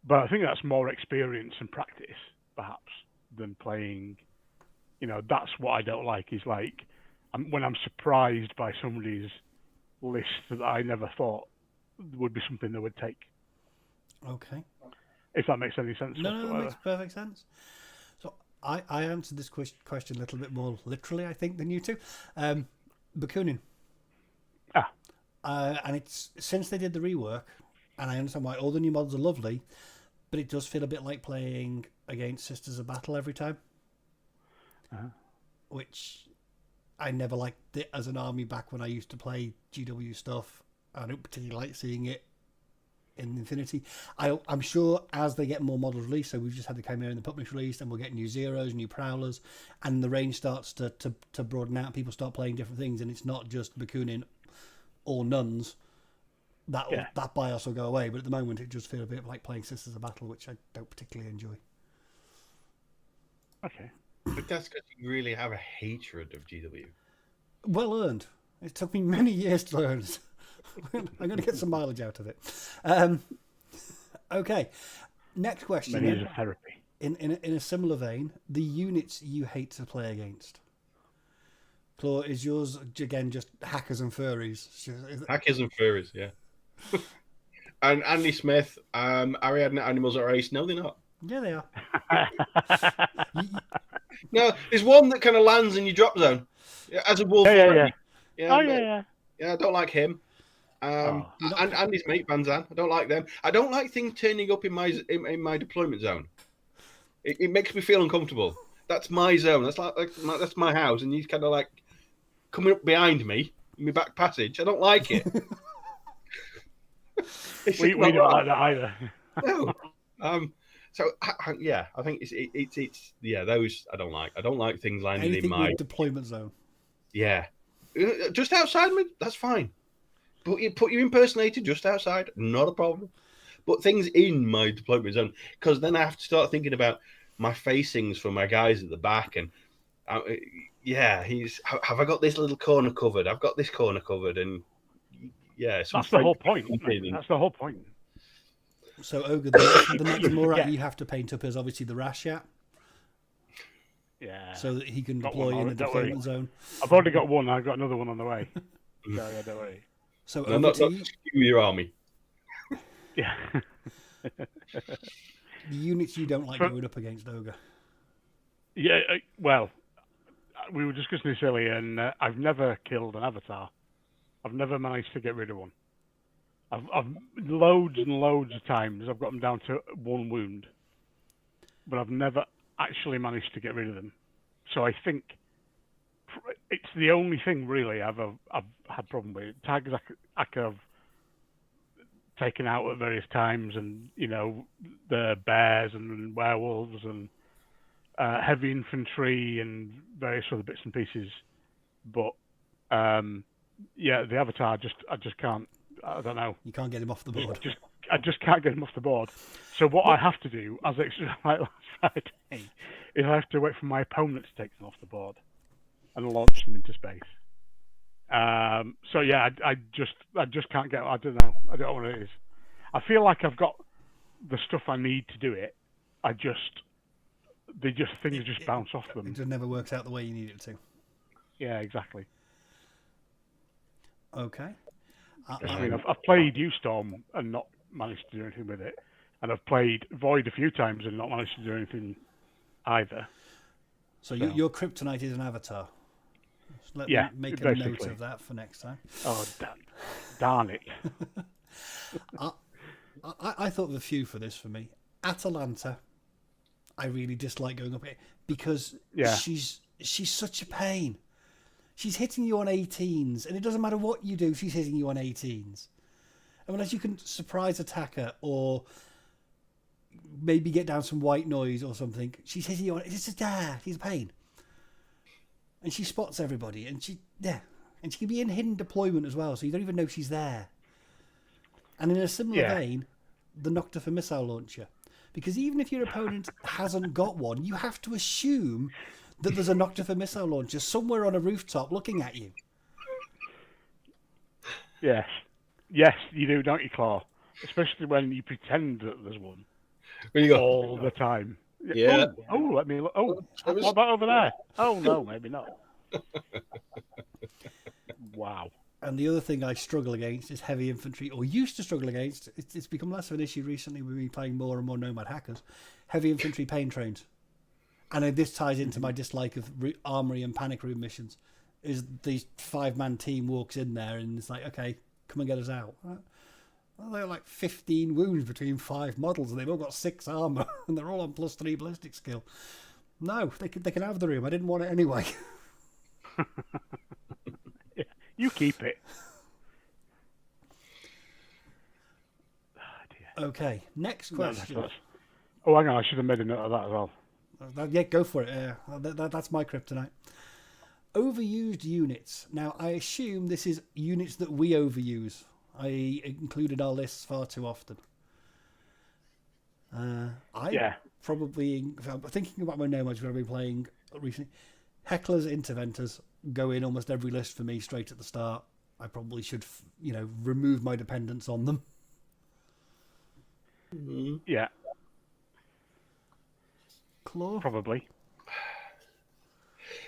but I think that's more experience and practice, perhaps, than playing. You know, that's what I don't like. Is like when I'm surprised by somebody's list that I never thought would be something they would take. Okay. If that makes any sense. No, that makes perfect sense. I answered this question a little bit more literally, I think, than you two. Bakunin. Ah, And it's since they did the rework, and I understand why all the new mods are lovely, but it does feel a bit like playing against Sisters of Battle every time, which I never liked it as an army back when I used to play GW stuff. I don't particularly like seeing it in Infinity. I'm sure as they get more models released, so we've just had the Chimera and the Puppets released, and we'll get new Zeros, new Prowlers, and the range starts to broaden out. People start playing different things, and it's not just Bakunin or nuns. That bias will go away, but at the moment it just feels a bit like playing Sisters of Battle, which I don't particularly enjoy. okay. But that's because you really have a hatred of GW. Well earned. It took me many years to learn it. I'm going to get some mileage out of it. Okay, next question. Many years of therapy. In a similar vein, the units you hate to play against. Claw, is yours again just hackers and furries? Hackers and furries, yeah. And Andy Smith, Ariadne Animals at Race. No, they're not. Yeah, they are. No, there's one that kind of lands in your drop zone. Yeah, as a wolf. Yeah. Yeah, I don't like him. And Andy's mate Van Zan. I don't like them. I don't like things turning up in my deployment zone. It makes me feel uncomfortable. That's my zone. That's my house, and he's kind of like coming up behind me in my back passage. I don't like it. we don't like that either. No. So yeah, I think it's those I don't like. I don't like things landing anything in my deployment zone. Yeah, just outside me. That's fine. But you put your impersonator just outside, not a problem. But things in my deployment zone, because then I have to start thinking about my facings for my guys at the back, and have I got this little corner covered? I've got this corner covered, and that's the whole point. That's the whole point. So Ogre, the next Morat you have to paint up is obviously the Rashat. Yeah. So that he can deploy in the deployment zone. I've already got one. I've got another one on the way. So yeah, don't worry. So not skew your army. Yeah. The units you don't like going up against Ogre. Yeah. Well, we were discussing this earlier, and I've never killed an avatar. I've never managed to get rid of one. I've loads and loads of times I've got them down to one wound, but I've never actually managed to get rid of them. So I think it's the only thing really I've had problem with. Tags I could have taken out at various times, and the bears and werewolves and heavy infantry and various other bits and pieces. But the avatar I just can't. I don't know. You can't get him off the board. I just can't get him off the board. So what I have to do, as like last Friday, is I have to wait for my opponent to take them off the board and launch them into space. So yeah, I just can't get. I don't know. I don't know what it is. I feel like I've got the stuff I need to do it. Things just bounce off them. It just never works out the way you need it to. Yeah, exactly. Okay. I mean, I've played U-Storm and not managed to do anything with it, and I've played Void a few times and not managed to do anything either. So your kryptonite is an avatar. Let me make a note of that for next time. Oh, darn it. I thought of a few for this for me. Atalanta, I really dislike going up here because she's such a pain. She's hitting you on 18s, and it doesn't matter what you do, she's hitting you on 18s. Unless you can surprise attack her or maybe get down some white noise or something, she's hitting you on. She's a pain. And she spots everybody, and she can be in hidden deployment as well, so you don't even know she's there. And in a similar vein, the Noctifer missile launcher, because even if your opponent hasn't got one, you have to assume that there's a Noctifer missile launcher somewhere on a rooftop looking at you. Yes, you do, don't you, Claw? Especially when you pretend that there's one. Where you go? All the time. Yeah. Oh, let me look. Oh, what about over there? Oh, no, maybe not. Wow. And the other thing I struggle against is heavy infantry, or used to struggle against. It's become less of an issue recently with me playing more and more Nomad Hackers. Heavy infantry pain trains. And this ties into my dislike of armory and panic room missions. Is the 5-man team walks in there and it's like, okay, come and get us out. Well, they're like 15 wounds between 5 models, and they've all got 6 armor, and they're all on +3 ballistic skill. No, they can have the room. I didn't want it anyway. Yeah, you keep it. Oh, Okay, next question. Oh, hang on, I should have made a note of that as well. Yeah, go for it. That's my kryptonite. Overused units. Now, I assume this is units that we overuse. I included our lists far too often. Probably, if I'm thinking about my nomads I've been playing recently, Hecklers, Interventors go in almost every list for me straight at the start. I probably should, remove my dependence on them. Yeah. Claw? Probably.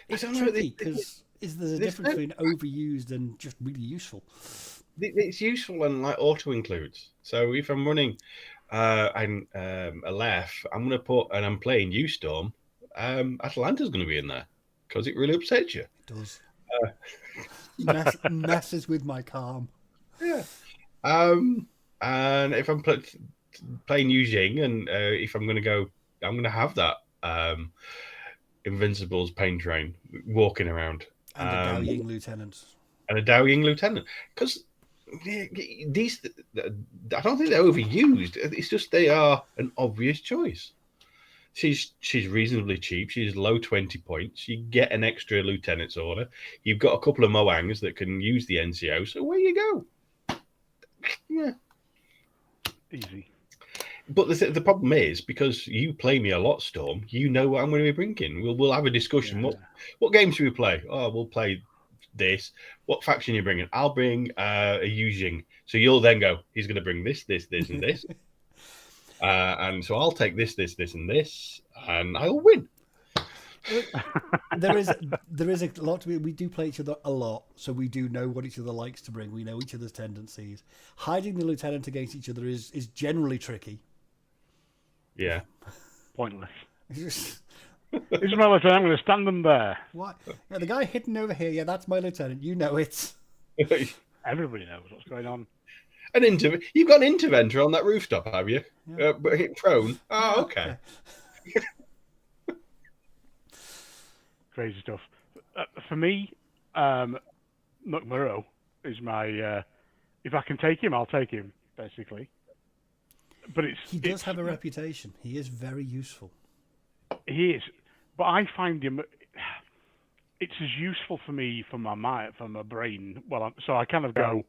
It's tricky because there's a difference between overused and just really useful. It's useful and like auto includes. So if I'm running a left, I'm going to put and I'm playing U-Storm. Atalanta's going to be in there because it really upsets you. It does. Messes with my calm. Yeah. And if I'm playing Yu Jing, and if I'm going to have that Invincible's pain train walking around. And a Dao Ying lieutenant. Because these, I don't think they're overused. It's just they are an obvious choice. She's reasonably cheap. She's low 20 points. You get an extra lieutenant's order. You've got a couple of Moangs that can use the NCO. So away you go. Yeah. Easy. But the problem is, because you play me a lot, Storm, you know what I'm going to be bringing. We'll have a discussion. Yeah. What game should we play? Oh, we'll play this. What faction are you bringing? I'll bring a Yu Jing. So you'll then go, he's going to bring this, and this. And so I'll take this, and this, and I'll win. There is a lot to be. We do play each other a lot, so we do know what each other likes to bring. We know each other's tendencies. Hiding the lieutenant against each other is generally tricky. Yeah. Pointless. This is my lieutenant. I'm going to stand them there. What? Yeah, the guy hidden over here. Yeah, that's my lieutenant. You know it. Everybody knows what's going on. You've got an interventor on that rooftop, have you? Yeah. But hit prone. Oh, okay. Crazy stuff. For me, McMurrow is my. If I can take him, I'll take him. Basically, but he does have a reputation. He is very useful. He is, but I find him. It's as useful for me for my mind, for my brain. Well, so I kind of go.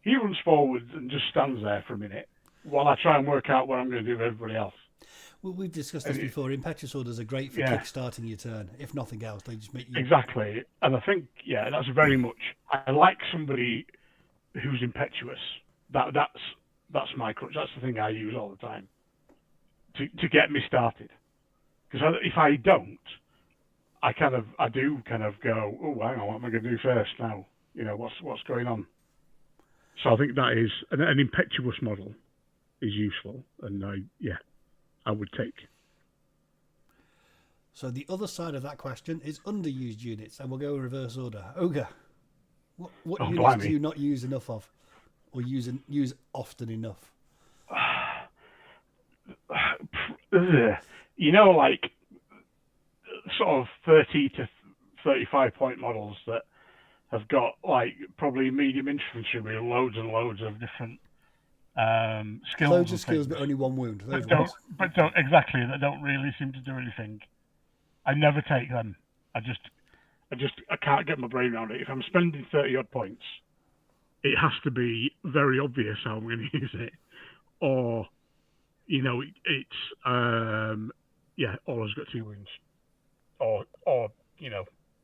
He runs forwards and just stands there for a minute while I try and work out what I'm going to do with everybody else. Well, we've discussed this before. Impetuous orders are great for kick-starting your turn. If nothing else, they just make you... Exactly. And I think, that's very much... I like somebody who's impetuous. That's my crutch. That's the thing I use all the time to get me started. Because if I don't, I do go, oh, hang on, what am I going to do first now? What's going on? So I think that is an impetuous model is useful, and I would take. So the other side of that question is underused units, and we'll go in reverse order. Ogre, what units do you not use enough of, or use often enough? Like sort of 30 to 35 point models that have got like probably medium infantry with loads and loads of different skills. Loads of skills, but only one wound. That don't really seem to do anything. I never take them. I can't get my brain around it. If I'm spending 30 odd points, it has to be very obvious how I'm going to use it, or it's all has got 2 wounds, or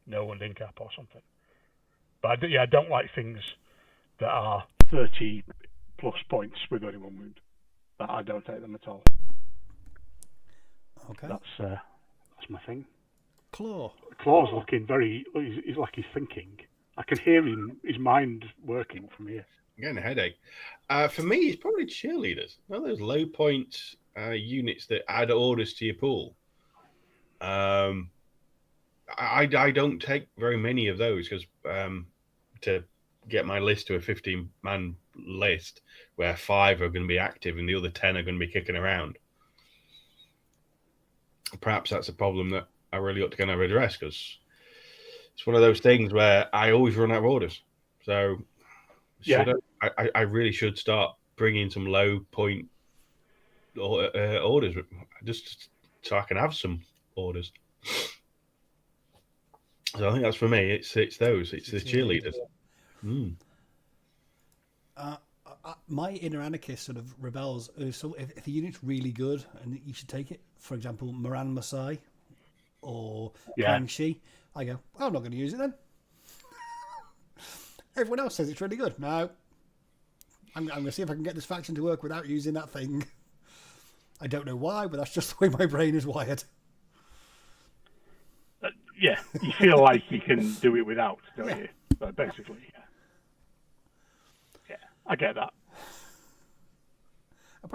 no wound in cap or something. But I don't like things that are 30 plus points with only 1 wound. I don't take them at all. Okay. That's my thing. Claw's looking he's like he's thinking. I can hear his mind working from here. I'm getting a headache. For me, it's probably cheerleaders. Those low point units that add orders to your pool. I don't take very many of those because to get my list to a 15-man list where 5 are going to be active and the other 10 are going to be kicking around. Perhaps that's a problem that I really ought to kind of address, because it's one of those things where I always run out of orders. So I really should start bringing some low point orders just so I can have some orders. So I think that's for me. It's the cheerleaders. My inner anarchist sort of rebels. So if the unit's really good and you should take it, for example, Moran Masai or Kang Shi, I go, I'm not going to use it then. Everyone else says it's really good. No, I'm going to see if I can get this faction to work without using that thing. I don't know why, but that's just the way my brain is wired. Yeah, you feel like you can do it without, don't you? But basically, yeah, I get that.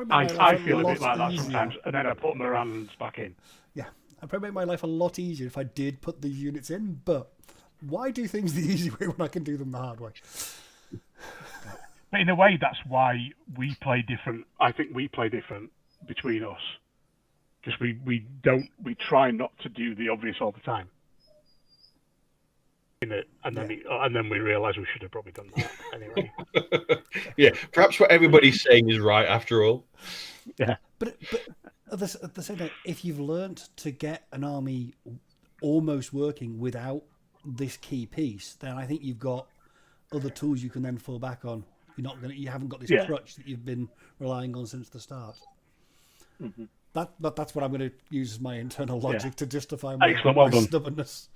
I feel a bit like that sometimes, and then I put Morans back in. Yeah, I'd probably make my life a lot easier if I did put these units in, but why do things the easy way when I can do them the hard way? But in a way, that's why we play different. I think we play different between us, because we try not to do the obvious all the time. And then we realise we should have probably done that anyway. Yeah, perhaps what everybody's saying is right after all. Yeah, but at the same time, if you've learnt to get an army almost working without this key piece, then I think you've got other tools you can then fall back on. You haven't got this crutch that you've been relying on since the start. Mm-hmm. That's what I'm going to use as my internal logic to justify my stubbornness.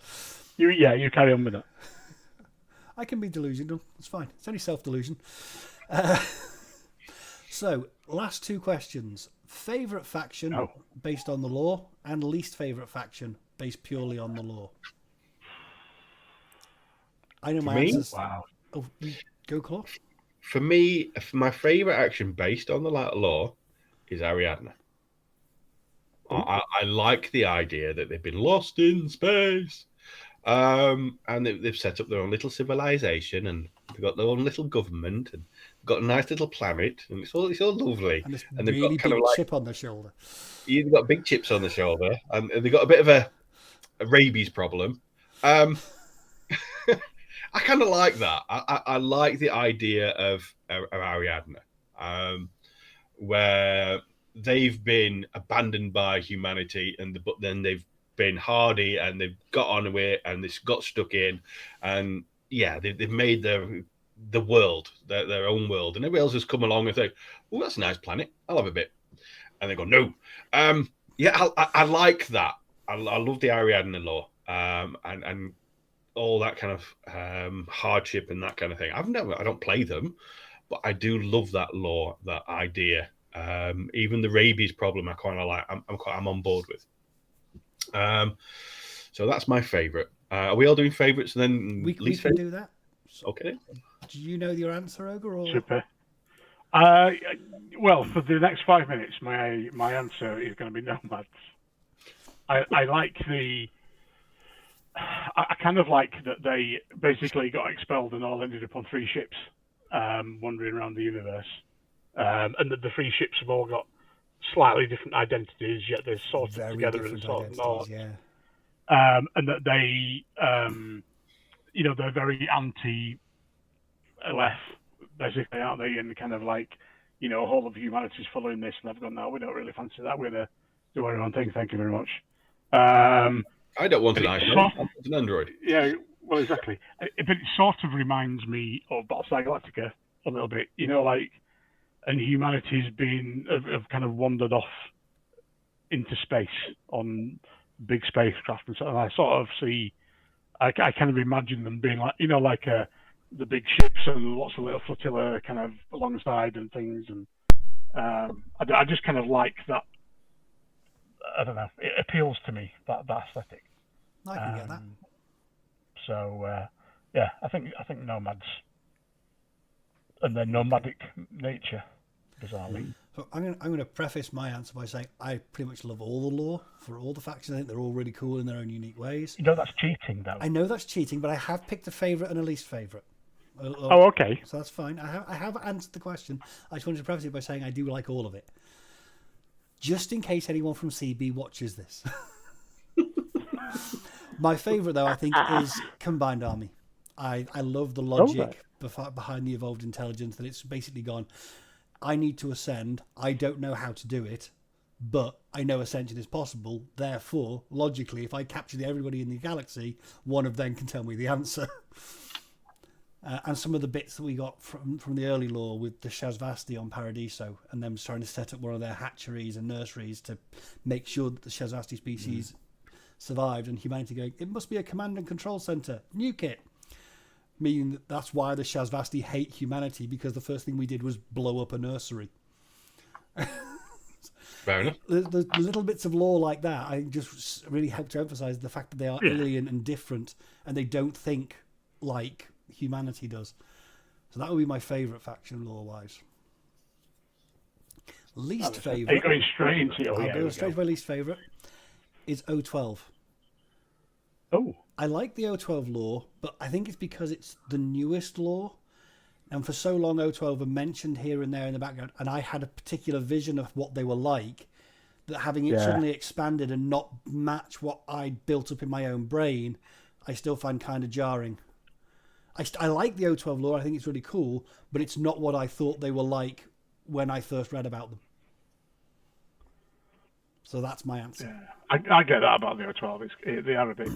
You carry on with that. I can be delusional. It's fine. It's only self-delusion. So, last 2 questions. Favourite faction based on the lore, and least favourite faction based purely on the lore. I know my answers. Wow. Oh, go, Claw. For me, my favourite action based on the lore is Ariadne. I like the idea that they've been lost in space. And they've set up their own little civilization, and they've got their own little government, and got a nice little planet, and it's all lovely. And they've really got kind of chip on their shoulder. You've got big chips on the shoulder, and they've got a bit of a rabies problem. I kind of like that. I like the idea of Ariadne, where they've been abandoned by humanity, but then they've been hardy and they've got on with it, and they've got stuck in, and they've made the world their own world, and everybody else has come along and say, oh, that's a nice planet, I'll have a bit, and they go, no. I like that. I love the Ariadne lore, and all that kind of hardship and that kind of thing. I don't play them, but I do love that lore, that idea. Even the rabies problem I kind of like. I'm on board with. So that's my favourite. Are we all doing favourites and then we can do that? Okay. Do you know your answer, Ogre? Or? Super. Well, for the next 5 minutes, my answer is going to be Nomads. I like I kind of like that they basically got expelled and all ended up on 3 ships, wandering around the universe, and that the 3 ships have all got slightly different identities, yet they're sorted together and sort of not. Yeah. And that they, they're very anti-LF, basically, aren't they? And kind of like, a whole of humanity's following this, and they've gone, no, we don't really fancy that. We're going to do our own thing. Thank you very much. I don't want an iPhone. I want an Android. Yeah, well, exactly. But it sort of reminds me of Battlestar Galactica a little bit, and humanity's have kind of wandered off into space on big spacecraft and so on. I sort of see, I kind of imagine them being like, like the big ships and lots of little flotilla kind of alongside and things. And I just kind of like that. I don't know. It appeals to me, that aesthetic. I can get that. So I think Nomads and their nomadic nature, bizarrely. So I'm going to preface my answer by saying I pretty much love all the lore for all the factions. I think they're all really cool in their own unique ways. You know that's cheating, though. I know that's cheating, but I have picked a favourite and a least favourite. Oh, okay. So that's fine. I have answered the question. I just wanted to preface it by saying I do like all of it. Just in case anyone from CB watches this. My favourite, though, I think, is Combined Army. I love the logic behind the Evolved Intelligence, that it's basically gone, I need to ascend, I don't know how to do it, but I know ascension is possible, therefore, logically, if I capture everybody in the galaxy, one of them can tell me the answer. And some of the bits that we got from the early lore with the Shazvasti on Paradiso, and them trying to set up one of their hatcheries and nurseries to make sure that the Shazvasti species survived, and humanity going, it must be a command and control center, nuke it. Meaning that's why the Shazvasti hate humanity, because the first thing we did was blow up a nursery. Fair enough. The little bits of lore like that, I think, just really help to emphasize the fact that they are alien and different, and they don't think like humanity does. So that would be my favourite faction lore-wise. Least favourite. Are you going straight into it? I'll go straight to my least favourite. Is O12. Oh. I like the O12 lore, but I think it's because it's the newest lore. And for so long, O12 are mentioned here and there in the background, and I had a particular vision of what they were like, that having it suddenly expanded and not match what I built up in my own brain, I still find kind of jarring. I like the O12 lore, I think it's really cool, but it's not what I thought they were like when I first read about them. So that's my answer. Yeah. I get that about the O12. They are a bit...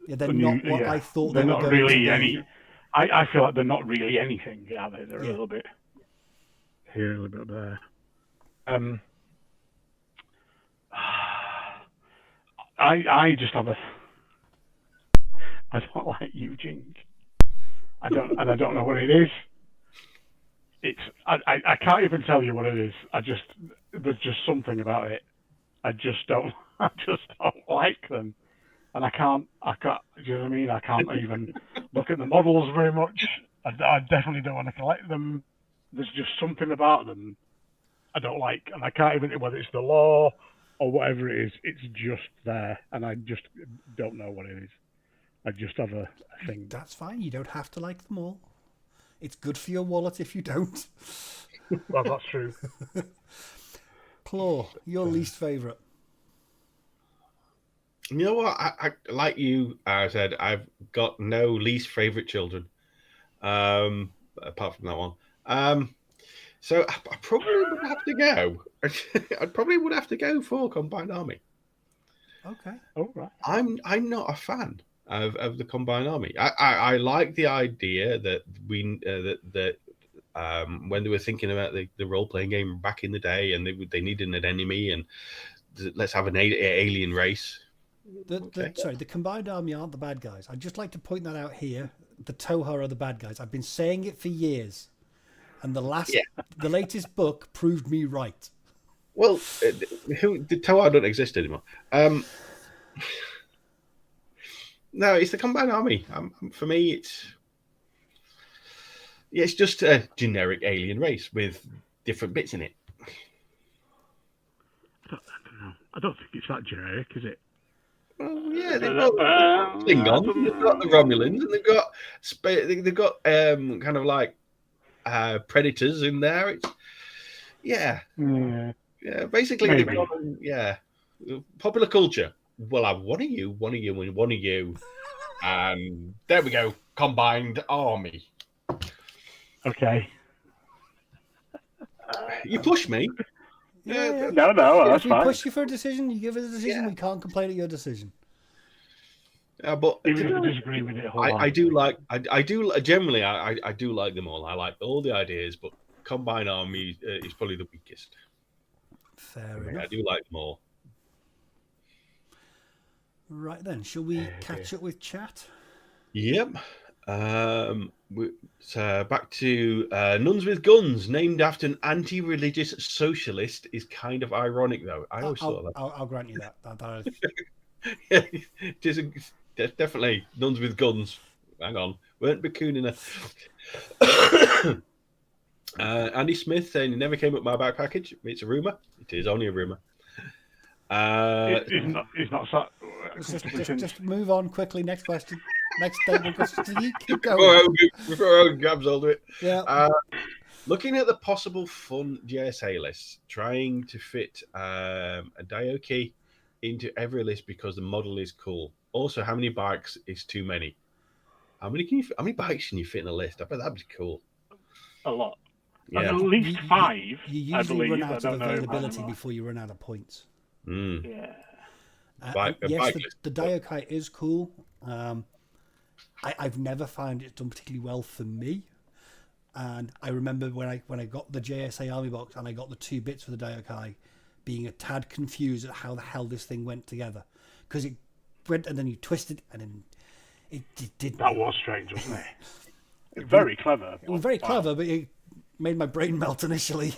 Yeah, they're not what I thought they were going really to be. Any. I feel like they're not really anything, are they? They're a little bit here, a little bit there. I just have a... I don't like Eugene. I don't know what it is. I can't even tell you what it is. There's just something about it. I just don't like them. And I can't, do you know what I mean? I can't even look at the models very much. I definitely don't want to collect them. There's just something about them I don't like. And I can't even, whether it's the law or whatever it is, it's just there. And I just don't know what it is. I just have a thing. That's fine. You don't have to like them all. It's good for your wallet if you don't. Well, that's true. Claw, your least favourite. You know what? I like you said, I've got no least favourite children, apart from that one. So I probably would have to go. I probably would have to go for Combined Army. Okay. Oh, right. I'm not a fan of the Combined Army. I like the idea that when they were thinking about the role playing game back in the day, and they needed an enemy, and let's have an alien race. The Combined Army aren't the bad guys. I'd just like to point that out here. The Toha are the bad guys. I've been saying it for years, and the latest book proved me right. Well, the Toha don't exist anymore. No, it's the Combined Army. For me, it's just a generic alien race with different bits in it. I don't think it's that generic, is it? Well, yeah, they've got Klingons, they've got the Romulans, and they've got kind of like predators in there. Basically, they've got, popular culture. Well, I have one of you, and one of you, and there we go, Combined Army. Okay. You push me. Yeah. No, that's if we fine. push you for a decision, you give us a decision. We can't complain at your decision. But even if you disagree with it, I do like them all. I like all the ideas, but Combined Army is probably the weakest. Fair enough. I do like them all. Right then, shall we catch up with chat? Yep. Back to Nuns with Guns, named after an anti-religious socialist, is kind of ironic, though. I always thought that. I'll grant you that. It is definitely Nuns with Guns. Hang on, weren't bacooning her. Andy Smith saying it never came up my back package. It's a rumor. It is only a rumor. He's not sat Let's comfortably since. just move on quickly. Next question. Next statement question to you. Keep going. Before Owen grabs hold of it. Yeah. Looking at the possible fun JSA lists, trying to fit a Daioki into every list because the model is cool. Also, how many bikes is too many? How many bikes can you fit in a list? I bet that'd be cool. A lot. Yeah. At least 5. You I usually believe. run I out of don't know. availability before you run out of points. Yeah. Yes, the Daiokai is cool. I've never found it done particularly well for me. And I remember when I got the JSA Army box and I got the 2 bits for the Daiokai, being a tad confused at how the hell this thing went together, because it went and then you twisted and then it didn't. That was strange, wasn't it? Very clever. It was very clever, but it made my brain melt initially.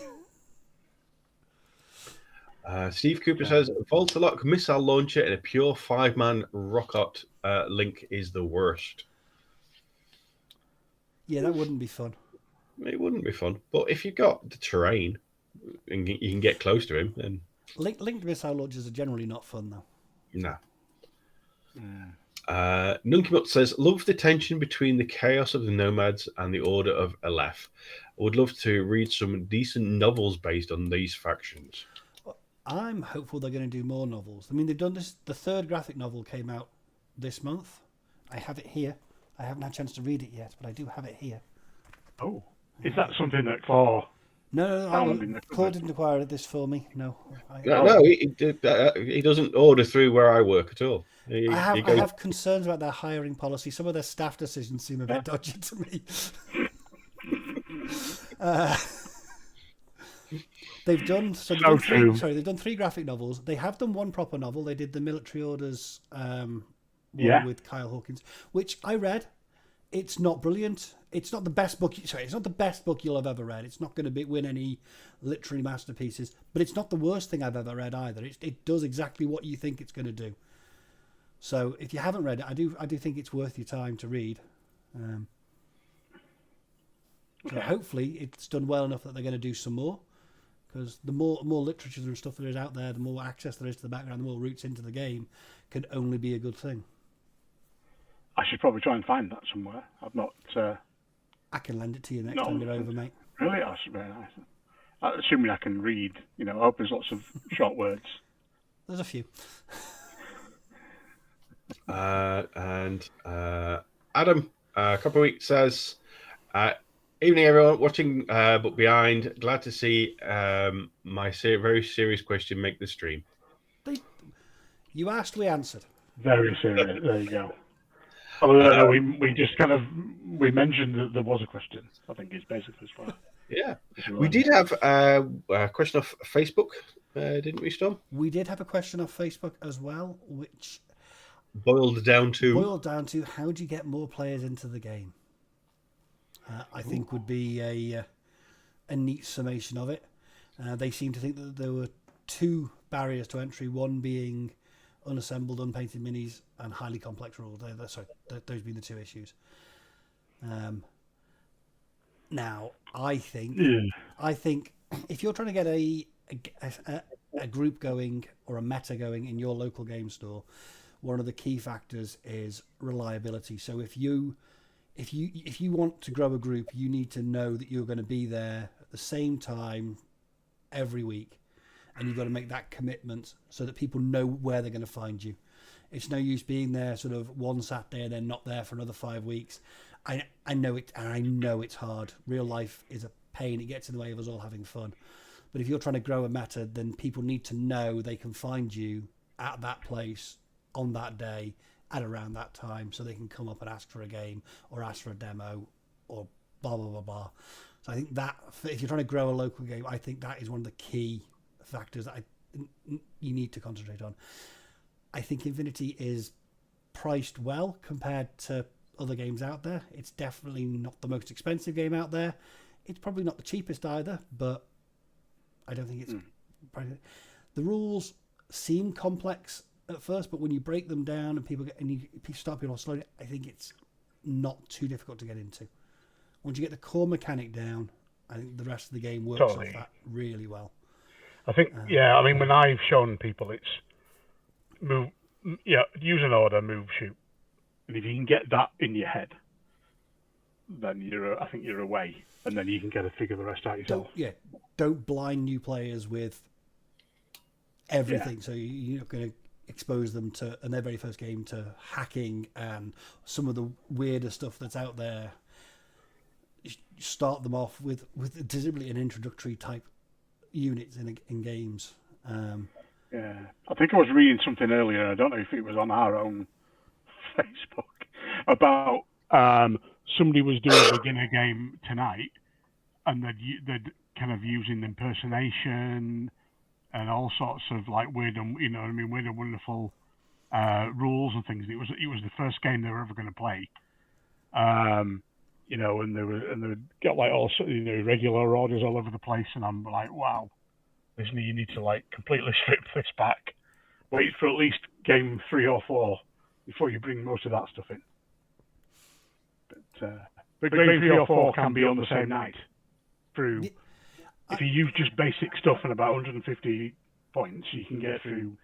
Steve Cooper says Voltalock missile launcher and a pure 5-man rocket link is the worst. Yeah, that wouldn't be fun. It wouldn't be fun, but if you've got the terrain and you can get close to him, then linked missile launchers are generally not fun, though. no. Nunkimut says, love the tension between the chaos of the Nomads and the Order of Aleph. I would love to read some decent novels based on these factions. I'm hopeful they're going to do more novels. I mean, they've done this. The 3rd graphic novel came out this month. I have it here. I haven't had a chance to read it yet, but I do have it here. Oh. Is that something that Claw... No, Claude didn't acquire this for me. No. He doesn't order through where I work at all. I have concerns about their hiring policy. Some of their staff decisions seem a bit dodgy to me. They've done 3 graphic novels. They have done 1 proper novel. They did the Military Orders one with Kyle Hawkins, which I read. It's not brilliant. It's not the best book. It's not the best book you'll have ever read. It's not going to win any literary masterpieces, but it's not the worst thing I've ever read either. It does exactly what you think it's going to do. So if you haven't read it, I do think it's worth your time to read. So hopefully it's done well enough that they're going to do some more, because the more literature and stuff there is out there, the more access there is to the background, the more routes into the game, can only be a good thing. I should probably try and find that somewhere. I've not... I can lend it to you next time you're over, mate. Really? That's very nice. Assuming I can read, I hope there's lots of short words. There's a few. And Adam, a couple of weeks says, evening everyone, watching but behind. Glad to see my very serious question make the stream. You asked, we answered. Very serious. There you go. Although we just we mentioned that there was a question. I think it's basically as far. Yeah, we did have a question off Facebook, didn't we, Storm? We did have a question off Facebook as well, which boiled down to how do you get more players into the game? I think would be a neat summation of it. They seem to think that there were 2 barriers to entry, one being unassembled, unpainted minis, and highly complex rules. Those being the 2 issues. Now, I think if you're trying to get a group going or a meta going in your local game store, one of the key factors is reliability. So if you want to grow a group, you need to know that you're going to be there at the same time every week. And you've got to make that commitment so that people know where they're going to find you. It's no use being there sort of one Saturday and then not there for another 5 weeks. I know it, and I know it's hard. Real life is a pain. It gets in the way of us all having fun. But if you're trying to grow a meta, then people need to know they can find you at that place on that day at around that time, so they can come up and ask for a game or ask for a demo or blah, blah, blah, blah. So I think that if you're trying to grow a local game, I think that is one of the key factors that you need to concentrate on. I think Infinity is priced well compared to other games out there. It's definitely not the most expensive game out there. It's probably not the cheapest either, but I don't think it's... The rules seem complex at first, but when you break them down and people start people slowly, I think it's not too difficult to get into. Once you get the core mechanic down, I think the rest of the game works Totally. off that really well. I think, I mean, when I've shown people, it's move, use an order, move, shoot. And if you can get that in your head, then I think you're away. And then you can kind of figure the rest out yourself. Don't blind new players with everything. So you're not going to expose them to, in their very first game, to hacking and some of the weirder stuff that's out there. Start them off with deliberately an introductory type units in games. I think I was reading something earlier. I don't know if it was on our own Facebook about somebody was doing a beginner game tonight, and they'd kind of using impersonation and all sorts of like weird and weird and wonderful rules and things. It was the first game they were ever going to play. And they would get like all regular orders all over the place, and I'm like, wow, you need to like completely strip this back. Wait for at least game 3 or 4 before you bring most of that stuff in. But game 3 or 4 can be on the same night. If you use just basic stuff and about 150 points, you can get through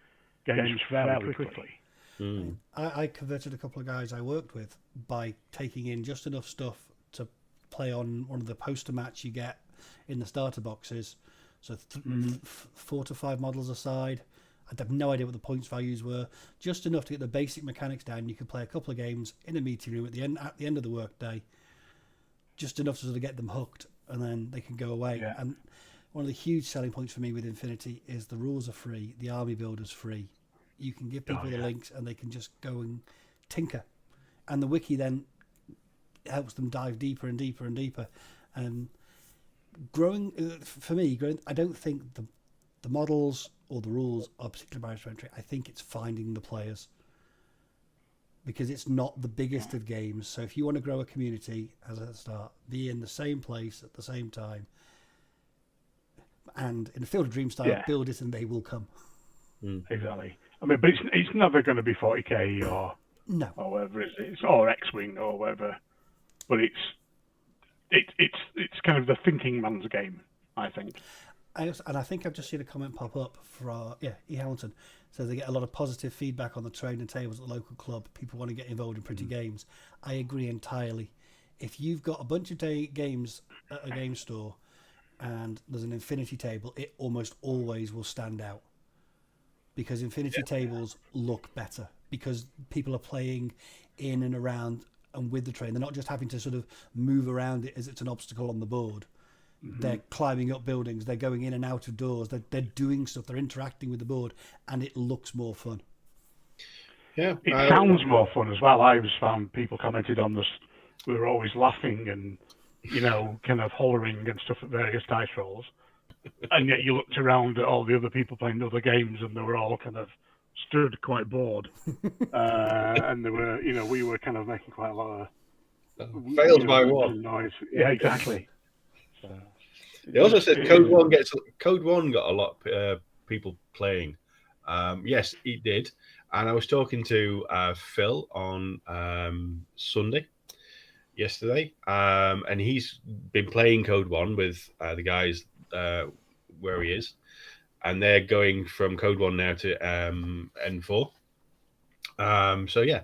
games fairly quickly. I converted a couple of guys I worked with by taking in just enough stuff to play on one of the poster mats you get in the starter boxes. So 4 to 5 models aside. I have no idea what the points values were. Just enough to get the basic mechanics down. You could play a couple of games in a meeting room at the end of the workday. Just enough to sort of get them hooked, and then they can go away. Yeah. And one of the huge selling points for me with Infinity is the rules are free, the army builder's free. You can give people the links, and they can just go and tinker. And the wiki then helps them dive deeper and deeper and deeper. And for me, I don't think the models or the rules are particularly barriers to entry. I think it's finding the players, because it's not the biggest of games. So if you want to grow a community as a start, be in the same place at the same time, and in the Field of Dreams style, build it and they will come. Exactly. I mean, but it's never going to be 40k or whatever it is, or X-wing or whatever. But it's kind of the thinking man's game, I think. And I think I've just seen a comment pop up from E. Hamilton. So they get a lot of positive feedback on the training tables at the local club. People want to get involved in pretty games. I agree entirely. If you've got a bunch of games at a game store and there's an Infinity table, it almost always will stand out, because Infinity tables look better, because people are playing in and around and with the train. They're not just having to sort of move around it as it's an obstacle on the board. They're climbing up buildings, they're going in and out of doors, they're doing stuff, they're interacting with the board, and it looks more fun. Yeah, it sounds more fun as well. I was found people commented on this. We were always laughing and kind of hollering and stuff at various dice rolls, and yet you looked around at all the other people playing other games, and they were all kind of stood quite bored, and they were, we were kind of making quite a lot of failed by one noise. Yeah, exactly. So, they also said Code One got a lot of people playing. Yes, it did. And I was talking to Phil on yesterday, and he's been playing Code One with the guys where he is, and they're going from Code One now to N4. So yeah,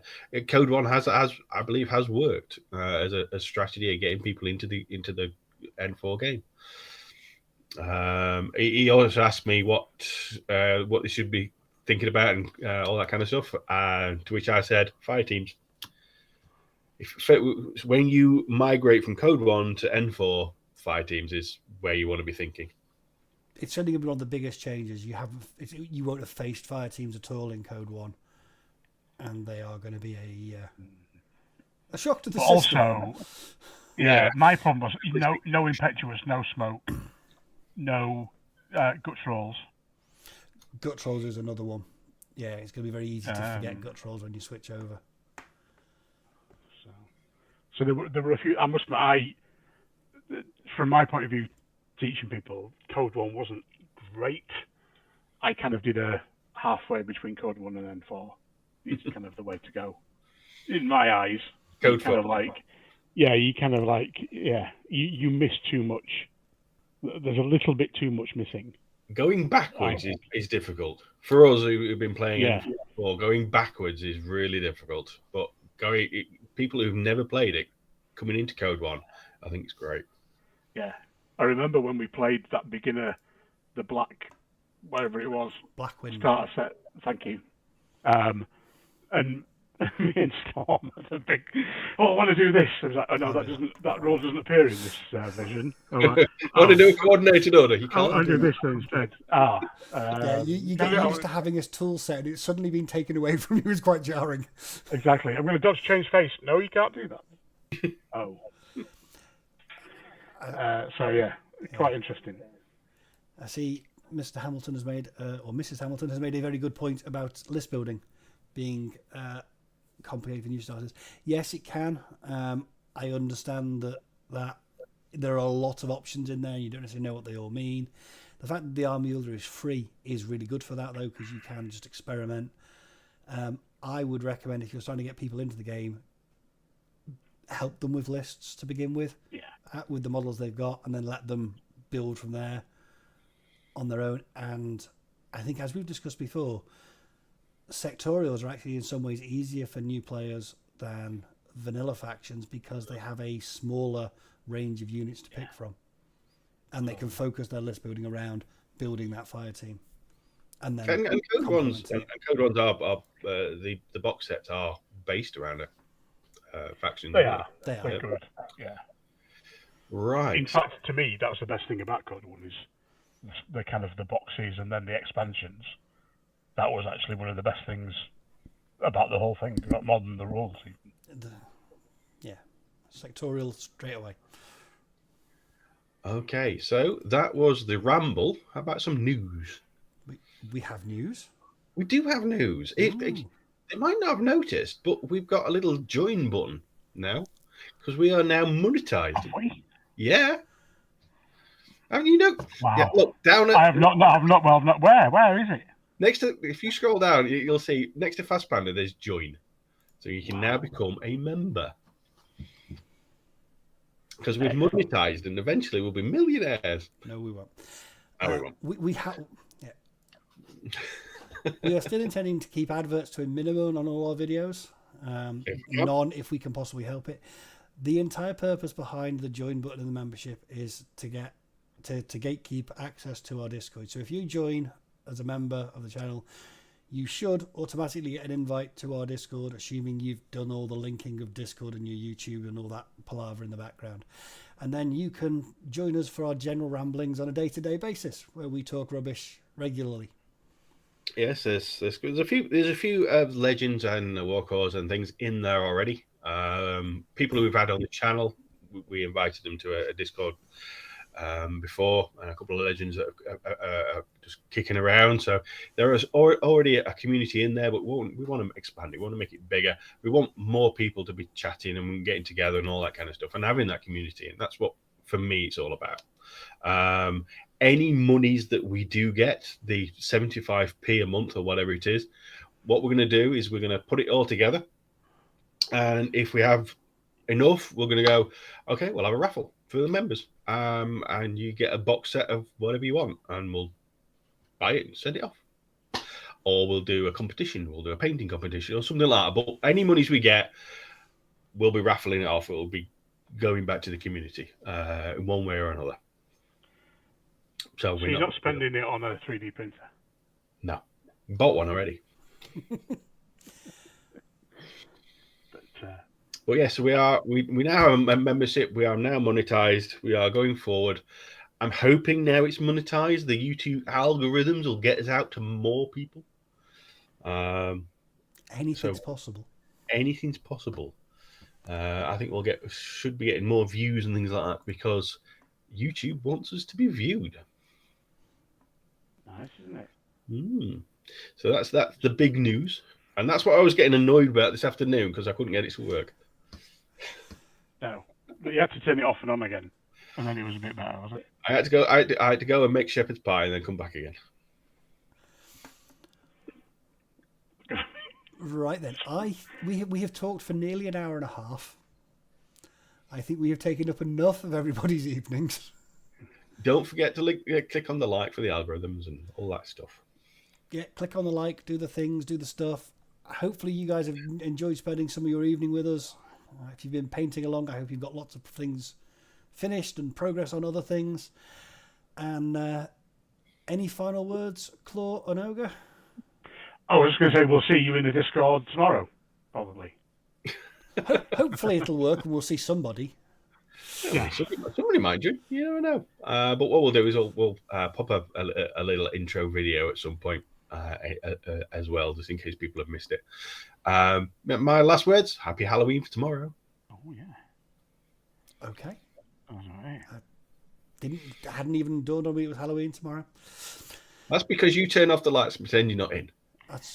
Code One has I believe has worked as a strategy of getting people into the N4 game. He also asked me what they should be thinking about and all that kind of stuff. To which I said, fire teams. When you migrate from Code 1 to N4, fire teams is where you want to be thinking. It's certainly going to be one of the biggest changes. You won't have faced fire teams at all in Code 1, and they are going to be a shock to the system. Also, my problem was no impetuous, no smoke, no gut rolls. Gut rolls is another one. Yeah, it's going to be very easy to forget gut rolls when you switch over. So there were a few. I must admit, from my point of view, teaching people, Code 1 wasn't great. I kind of did a halfway between Code 1 and N4. It's kind of the way to go, in my eyes. Code 4. You miss too much there's a little bit too much missing. Going backwards is difficult for us who've been playing Yeah. it before. Going backwards is really difficult, but people who've never played it coming into Code One, I think it's great. Yeah, I remember when we played that beginner, the black, whatever it was, Blackwind. starter set. Thank you. And me and Storm had a big. Oh, I want to do this. I was like, oh no, that role doesn't appear in this version. Want to do a coordinated order? You can't. I'll do this instead. Yeah, you get used to having this tool set, and it's suddenly been taken away from you. It's quite jarring. Exactly. I'm going to dodge change face. No, you can't do that. Oh. So yeah, quite interesting. I see Mr. Hamilton has made, or Mrs. Hamilton has made a very good point about list building being complicated for new starters. Yes, it can. I understand that there are a lot of options in there. You don't necessarily know what they all mean. The fact that the army builder is free is really good for that, though, because you can just experiment. I would recommend, if you're starting to get people into the game, help them with lists to begin with, with the models they've got, and then let them build from there on their own. And I think, as we've discussed before, sectorials are actually in some ways easier for new players than vanilla factions because they have a smaller range of units to pick from, and they can focus their list building around building that fire team. And then and Code Ones are the box sets are based around a faction. They are. They are. They're good. Yeah. Right. In fact, to me, that was the best thing about Code One is the kind of the boxes and then the expansions. That was actually one of the best things about the whole thing, more than the rules. Yeah, sectorial straight away. Okay, so that was the ramble. How about some news? We have news. We do have news. They might not have noticed, but we've got a little join button now because we are now monetized. Have we? Yeah. Haven't you know? Wow. Yeah, look down at. I have not. Well, not. Where is it? Next to, if you scroll down, you'll see next to Fast Panda, there's join, so you can now become a member. Because we've monetized, and eventually we'll be millionaires. No, we won't. No, we won't. We have. Yeah. We are still intending to keep adverts to a minimum on all our videos. None, if we can possibly help it. The entire purpose behind the join button in the membership is to get to gatekeep access to our Discord. So if you join as a member of the channel, you should automatically get an invite to our Discord, assuming you've done all the linking of Discord and your YouTube and all that palaver in the background. And then you can join us for our general ramblings on a day-to-day basis, where we talk rubbish regularly. Yes, there's a few legends and warcores and things in there already. People who we've had on the channel, we invited them to a Discord before, and a couple of legends that are just kicking around. So there is already a community in there, but we want to expand it. We want to make it bigger. We want more people to be chatting and getting together and all that kind of stuff, and having that community. And that's what, for me, it's all about. Any monies that we do get, the 75p a month or whatever it is, what we're going to do is we're going to put it all together. And if we have enough, we're going to go, okay, we'll have a raffle for the members. And you get a box set of whatever you want, and we'll buy it and send it off. Or we'll do a competition. We'll do a painting competition or something like that. But any monies we get, we'll be raffling it off. It will be going back to the community in one way or another. So you're not spending it on a 3D printer? No. Bought one already. But yes, we now have a membership. We are now monetized. We are going forward. I'm hoping now it's monetized. The YouTube algorithms will get us out to more people. Anything's possible. Anything's possible. I think should be getting more views and things like that because YouTube wants us to be viewed. Nice, isn't it? So that's the big news, and that's what I was getting annoyed about this afternoon because I couldn't get it to work. No, but you had to turn it off and on again, and then it was a bit better, was it? I had to go. I had to go and make shepherd's pie and then come back again. Right then, we have talked for nearly an hour and a half. I think we have taken up enough of everybody's evenings. Don't forget to click on the like for the algorithms and all that stuff. Yeah, click on the like, do the things, do the stuff. Hopefully you guys have enjoyed spending some of your evening with us. If you've been painting along, I hope you've got lots of things finished and progress on other things. And any final words, Claw and Ogre? I was just going to say we'll see you in the Discord tomorrow, probably. Hopefully it'll work and we'll see somebody. Yeah, somebody might do. You never know. But what we'll do is we'll pop up a little intro video at some point as well, just in case people have missed it. My last words: Happy Halloween for tomorrow. Oh yeah. Okay. All right. Hadn't even dawned on me it was Halloween tomorrow. That's because you turn off the lights and pretend you're not in.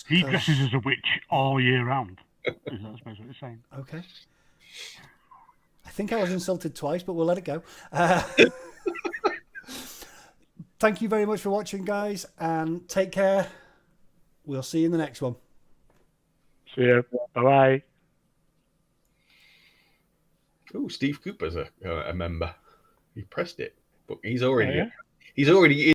He dresses as a witch all year round. Is that what you're saying? Okay. I think I was insulted twice, but we'll let it go. Thank you very much for watching, guys, and take care. We'll see you in the next one. See you. Bye-bye. Oh, Steve Cooper's a member. He pressed it, but he's already